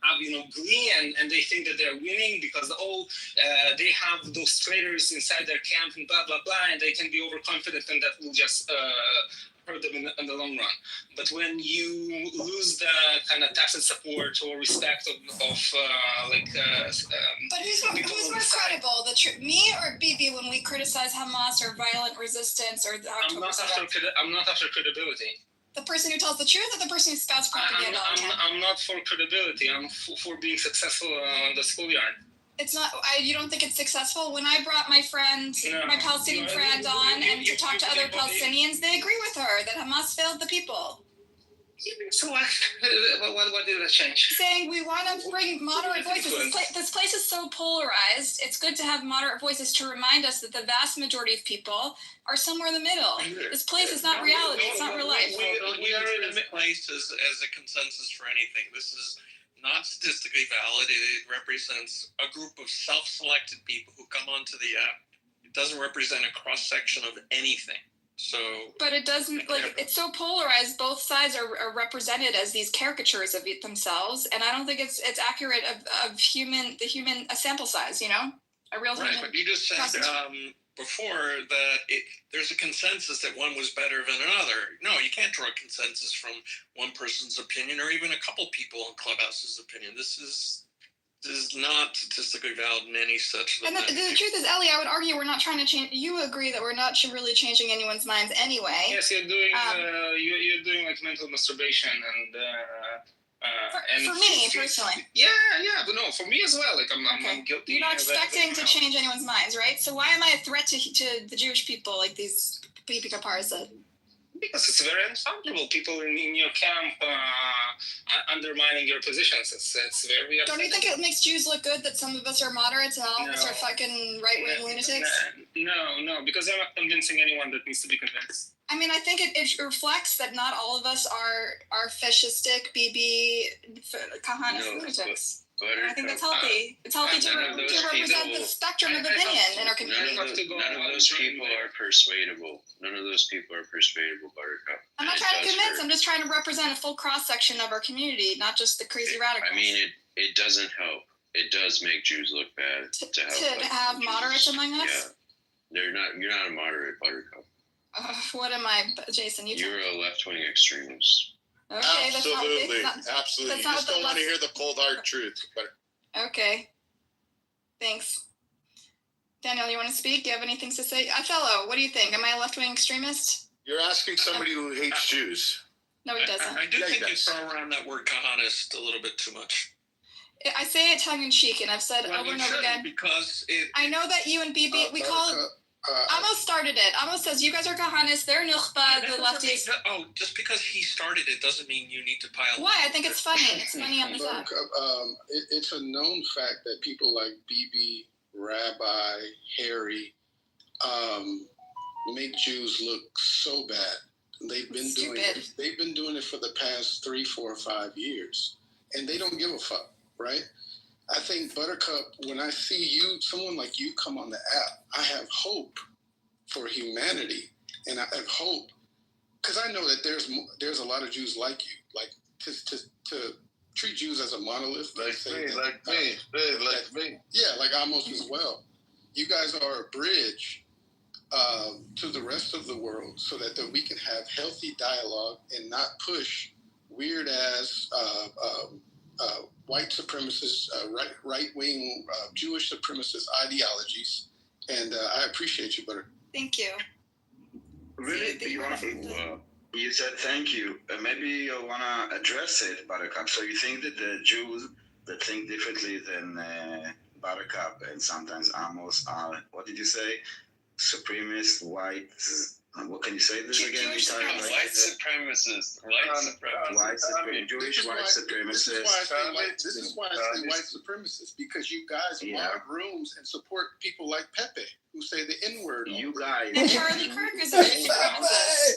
have glee and they think that they're winning because they have those traitors inside their camp and blah blah blah, and they can be overconfident and that will just hurt them in the long run. But when you lose the kind of tacit support or respect of but who's more credible, me or BB, when we criticize Hamas or violent resistance or the October? I'm not after credibility. The person who tells the truth or the person who spouts propaganda? I'm not for credibility. I'm for being successful on the schoolyard. It's not. You don't think it's successful? When I brought my Palestinian friend on and to talk to other Palestinians, they agree with her that Hamas failed the people. So what did that change? Saying we want to bring moderate voices. This place is so polarized. It's good to have moderate voices to remind us that the vast majority of people are somewhere in the middle. This place is not reality. It's not real life. We are in a place as a consensus for anything. This is not statistically valid. It represents a group of self-selected people who come onto the app. It doesn't represent a cross-section of anything. But it doesn't, it's so polarized. Both sides are represented as these caricatures of themselves, and I don't think it's accurate of the human sample size. A real human. Right, but you just said before that there's a consensus that one was better than another. No, you can't draw a consensus from one person's opinion or even a couple people on Clubhouse's opinion. This is not statistically valid in any such. And the truth is, Ellie, I would argue we're not trying to change. You agree that we're not really changing anyone's minds anyway. Yes, you're doing you're doing like mental masturbation and for me personally. Yeah, but no, for me as well. Like I'm guilty. You're not expecting to change anyone's minds, right? So why am I a threat to the Jewish people, like these Bibi Kapar said? Because it's very uncomfortable. People in your camp undermining your positions. It's very upsetting. Don't you think it makes Jews look good that some of us are moderates and all of us are fucking right-wing lunatics? No, because I'm not convincing anyone that needs to be convinced. I mean, I think it reflects that not all of us are fascistic BB Kahanist lunatics. I think that's healthy. It's healthy to represent the spectrum of opinion in our community. None of those people are persuadable. Buttercup. I'm not trying to convince. I'm just trying to represent a full cross-section of our community, not just the crazy radicals. I mean, it doesn't help. It does make Jews look bad to have moderates among us. Yeah, you're not a moderate, Buttercup. What am I, Jason? You're a left-wing extremist. Okay, absolutely. Absolutely. You just don't want to hear the cold hard truth. Okay. Thanks. Daniel, you want to speak? Do you have anything to say? Othello, what do you think? Am I a left-wing extremist? You're asking somebody who hates Jews. No, he doesn't. I do think you throw around that word Kahanist a little bit too much. I say it tongue-in-cheek, and I've said over and over again. Because I know that you and BB, we call it... Amos started it. Amos says you guys are Kahanis, they're Nukhba, the lefties. Just because he started it doesn't mean you need to pile. Why? I think it's funny. It's funny on the side. It's a known fact that people like BB, Rabbi, Harry, make Jews look so bad. They've been doing it. They've been doing it for the past 3, 4, 5 years, and they don't give a fuck, right? I think, Buttercup, when I see someone like you come on the app, I have hope for humanity, and I have hope because I know that there's a lot of Jews like you, like to treat Jews as a monolith, like me. Yeah, like Amos as well. You guys are a bridge to the rest of the world, so that we can have healthy dialogue and not push weird ass. White supremacist, right-wing Jewish supremacist ideologies, and I appreciate you, Butter. Thank you. Really, do you want to You said thank you. Maybe you want to address it, Buttercup. So you think that the Jews that think differently than Buttercup and sometimes Amos are, what did you say? Supremacist, white. What can you say this again? White supremacists. Jewish white supremacists. This is why I say white supremacists, because you guys mod rooms and support people like Pepe, who say the N-word. You guys. And Charlie Kirk is a supremacist.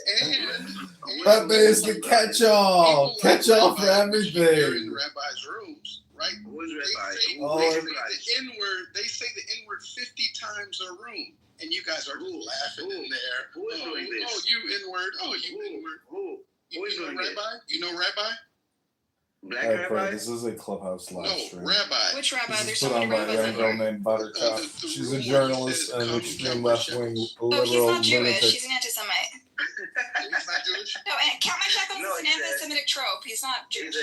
Pepe is the catch-all. Catch-all for everything. You're in the rabbis' rooms, right? Who's rabbi? They say the N-word 50 times a room. And you guys are laughing in there. Who is doing this? Oh, you N-word. Oh, you N-word. Who is doing Rabbi? this? You know Rabbi? Black Rabbi? This is a Clubhouse live stream. Rabbi. Which rabbi? This There's is so put many on by a rabbis young in girl here. named Buttercup. She's a journalist and an extreme left-wing liberal He's not Jewish. lunatic. He's an anti-Semite. He's not Jewish? No, and count my shekels is an anti-Semitic trope. He's not Jewish.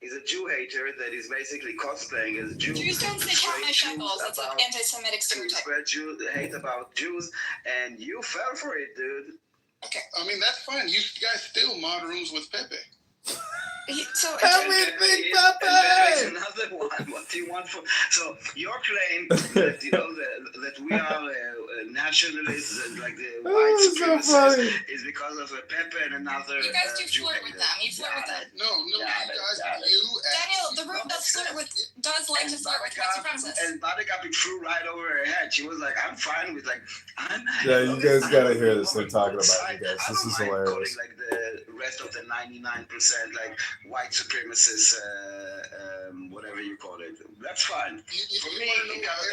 He's a Jew hater that is basically cosplaying as Jew. Jews don't say count my shekels. That's an anti-Semitic stereotype. Spread hate about Jews, and you fell for it, dude. Okay. I mean, that's fine. You guys still mod rooms with Pepe. So everything, Pepe! There's another one. What do you want for? So your claim that that we are nationalists and like the white supremacists is because of a Pepe and another. You guys do flirt with them. You flirt with them. No, you guys. Daniel, the room does like to flirt with white supremacists. And Buttercup it flew right over her head. She was like, "I'm fine with like." Yeah, you guys gotta hear this. They're talking about you guys. This is hilarious. Like the rest of the 99%, like white supremacists, whatever you call it. That's fine. For me,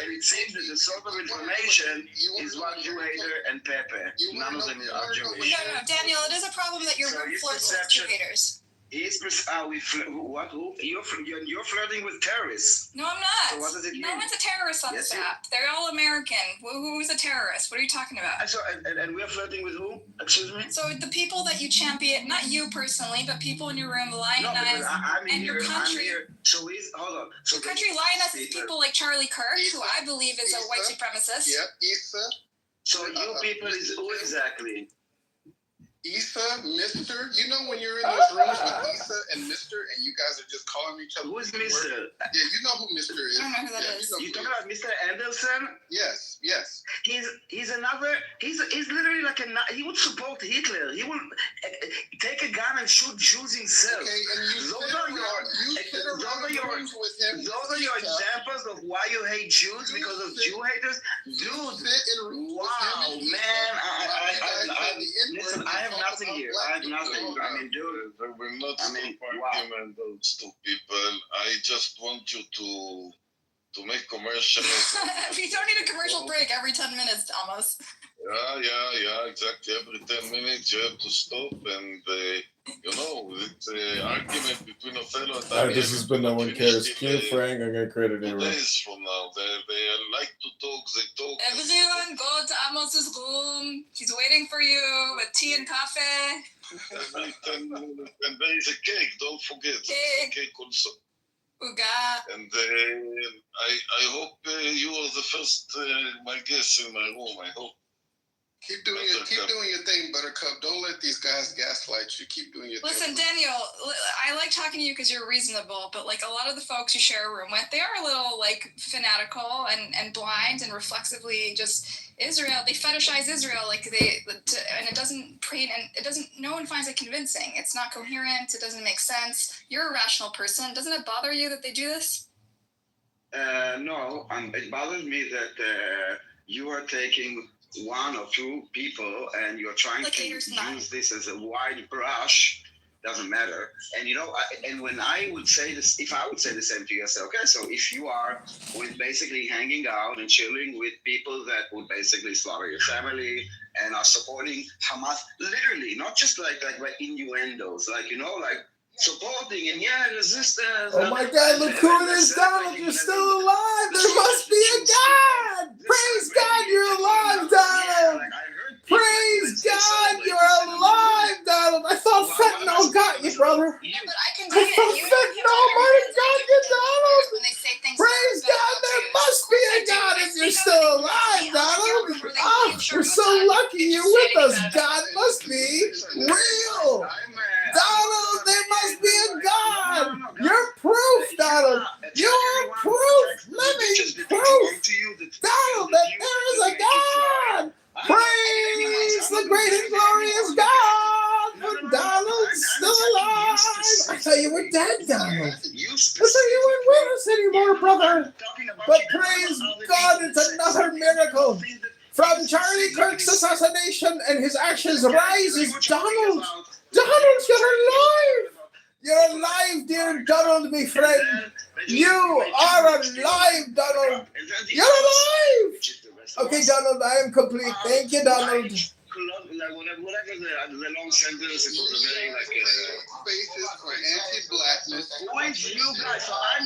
and it seems that the source of information is one Jew hater and Pepe. None of them are Jewish. No, Daniel, it is a problem that your room flirts with Jew haters. What? You're flirting with terrorists. No, I'm not. So what does it mean? No one's a terrorist on this app. They're all American. Who's a terrorist? What are you talking about? So, and we're flirting with who? Excuse me? So the people that you champion, not you personally, but people in your room, lionize, and your country. So hold on. So your country lionizes people like Charlie Kirk, who I believe is a white supremacist. Yep, Issa. So you people is who exactly? Issa, Mister, you know when you're in those rooms with Issa and Mister, and you guys are just calling each other. Who is Mister? Yeah, you know who Mister is. I don't know who that is. You talking about Mr. Anderson? Yes. He's another. He's literally like he would support Hitler. He will take a gun and shoot Jews himself. Okay, and those are your examples of why you hate Jews because of Jew haters, dude. Wow, man, listen, I have nothing here. I have nothing. I mean, dude. I will not stop arguing those two people. I just want you to make commercials. You don't need a commercial break every 10 minutes, almost. Yeah, exactly. Every 10 minutes you have to stop and, it's an argument between Othello and Daniel. This has been No One Cares. Cue Frank. I'm going to create a new room. Days from now. They like to talk. They talk. Everyone go to Amos's room. He's waiting for you with tea and coffee. And there is a cake. Don't forget. Cake also. Uga. And I hope you are the first my guest in my room. I hope. Keep doing your thing, Buttercup. Don't let these guys gaslight you. Keep doing your thing. Listen, Daniel, I like talking to you because you're reasonable, but like a lot of the folks you share a room with, they are a little like fanatical and blind and reflexively just Israel. They fetishize Israel and it doesn't. No one finds it convincing. It's not coherent. It doesn't make sense. You're a rational person. Doesn't it bother you that they do this? No, it bothers me that you are taking one or two people and you're trying to use this as a wide brush. Doesn't matter. And and when I would say this, if I would say the same to you, I say, okay, so if you are with basically hanging out and chilling with people that would basically slaughter your family and are supporting Hamas, literally, not just like innuendos, like supporting and resistance. Oh my God, look who it is, Donald. You're still alive. There must be a God. Praise God, you're alive, Donald. Praise God, you're alive, Donald. I thought fentanyl got you, brother. Yeah, but I can I thought fentanyl might have got you, Donald. When they say things Praise God, there must be a God if you're still alive, Donald. Oh, we're so lucky you're with us. God must be. thought you were dead, Donald. I thought you weren't with us anymore, brother. But praise God, it's another miracle. From Charlie Kirk's assassination and his ashes rises Donald. Donald, you're alive. You're alive, dear Donald, my friend. You are alive, Donald. You're alive. Okay, Donald, I am complete. Thank you, Donald. Whatever the long sentence, it was very like Spaces for anti-blackness. Who is you guys? So I'm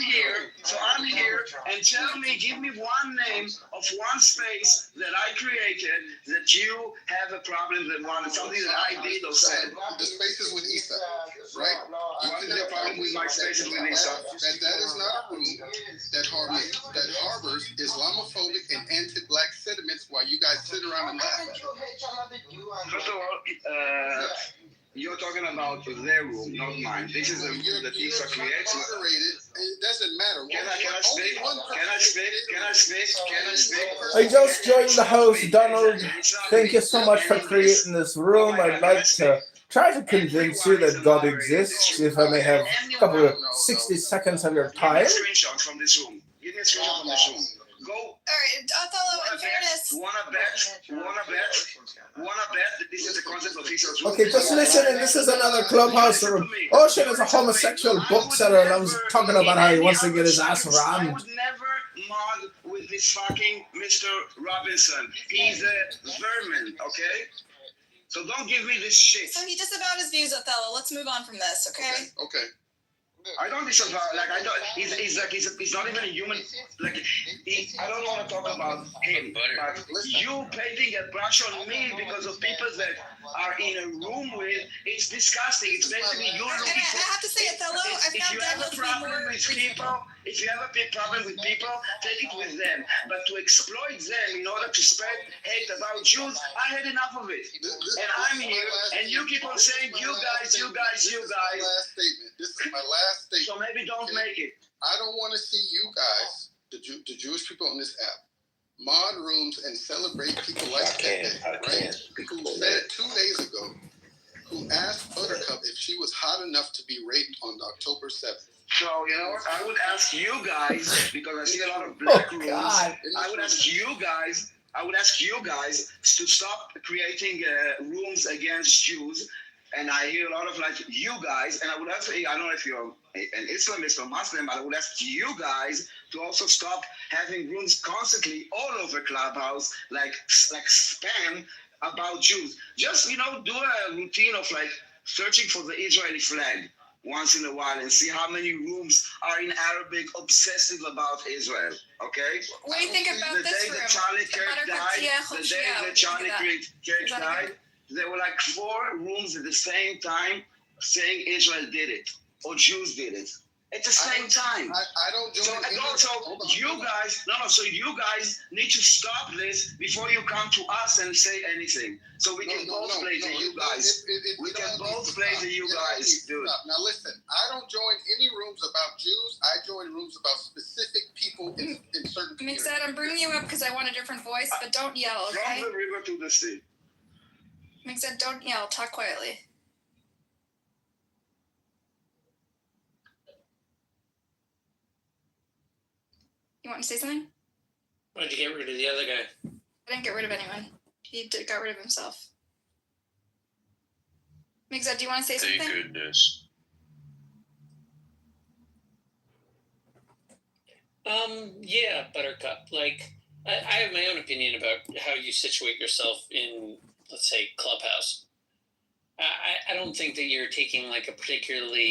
here, and tell me, give me one name of one space that I created that you have a problem with one, something that I did or said. The spaces with Isa, right? What is the problem with my spaces with Isa? That is not a room that harbors Islamophobic and anti-black sentiments while you guys sit around and laugh at it. First of all, you're talking about their room, not mine. This is the room that Isa creates. It doesn't matter. Can I speak? I just joined the house, Donald. Thank you so much for creating this room. I'd like to try to convince you that God exists, if I may have a couple of 60 seconds of your time. Give me a screenshot from this room. Go. All right, Othello, in fairness. Wanna bet that this is the concept of Isa's room? Okay, just listen, and this is another clubhouse room. Ocean is a homosexual bookseller, and I was talking about how he wants to get his ass rammed. I would never mod with this fucking Mr. Robinson. He's a vermin, okay? So don't give me this shit. So he disavowed his views, Othello. Let's move on from this, okay? Okay. I don't disavow. Like I don't. He's not even a human. Like I don't want to talk about him. But you painting a brush on me because of people that are in a room with, it's disgusting. It's basically you looking for. I have to say, Othello, if you have a problem with people, take it with them. But to exploit them in order to spread hate about Jews, I had enough of it. And I'm here, and you keep on saying, you guys. Last statement. This is my last statement. So maybe don't make it. I don't want to see you guys, the Jewish people on this app, mod rooms and celebrate people like that, right? Who said 2 days ago, who asked Buttercup if she was hot enough to be raped on October 7th. So, you know what? I would ask you guys, because I see a lot of black rooms. I would ask you guys to stop creating rooms against Jews. And I hear a lot of like you guys, and I would ask, I don't know if you're an Islamist or Muslim, but I would ask you guys to also stop having rooms constantly all over Clubhouse, like spam about Jews. Just, do a routine of like searching for the Israeli flag once in a while and see how many rooms are in Arabic obsessive about Israel, okay? What do you think about this room? The day that Charlie Kirk died, there were like 4 rooms at the same time saying Israel did it or Jews did it. At the same time. I don't join. So you guys need to stop this before you come to us and say anything. So we can both play to you guys. We can both play to you guys, dude. Now listen, I don't join any rooms about Jews. I join rooms about specific people in certain communities. Mixed, I'm bringing you up because I want a different voice, but don't yell, okay? From the river to the sea. Mixed, don't yell. Talk quietly. You want to say something? Why'd you get rid of the other guy? I didn't get rid of anyone. He got rid of himself. Mixed, do you want to say something? Thank goodness. Yeah, Buttercup. Like, I have my own opinion about how you situate yourself in, let's say, Clubhouse. I don't think that you're taking like a particularly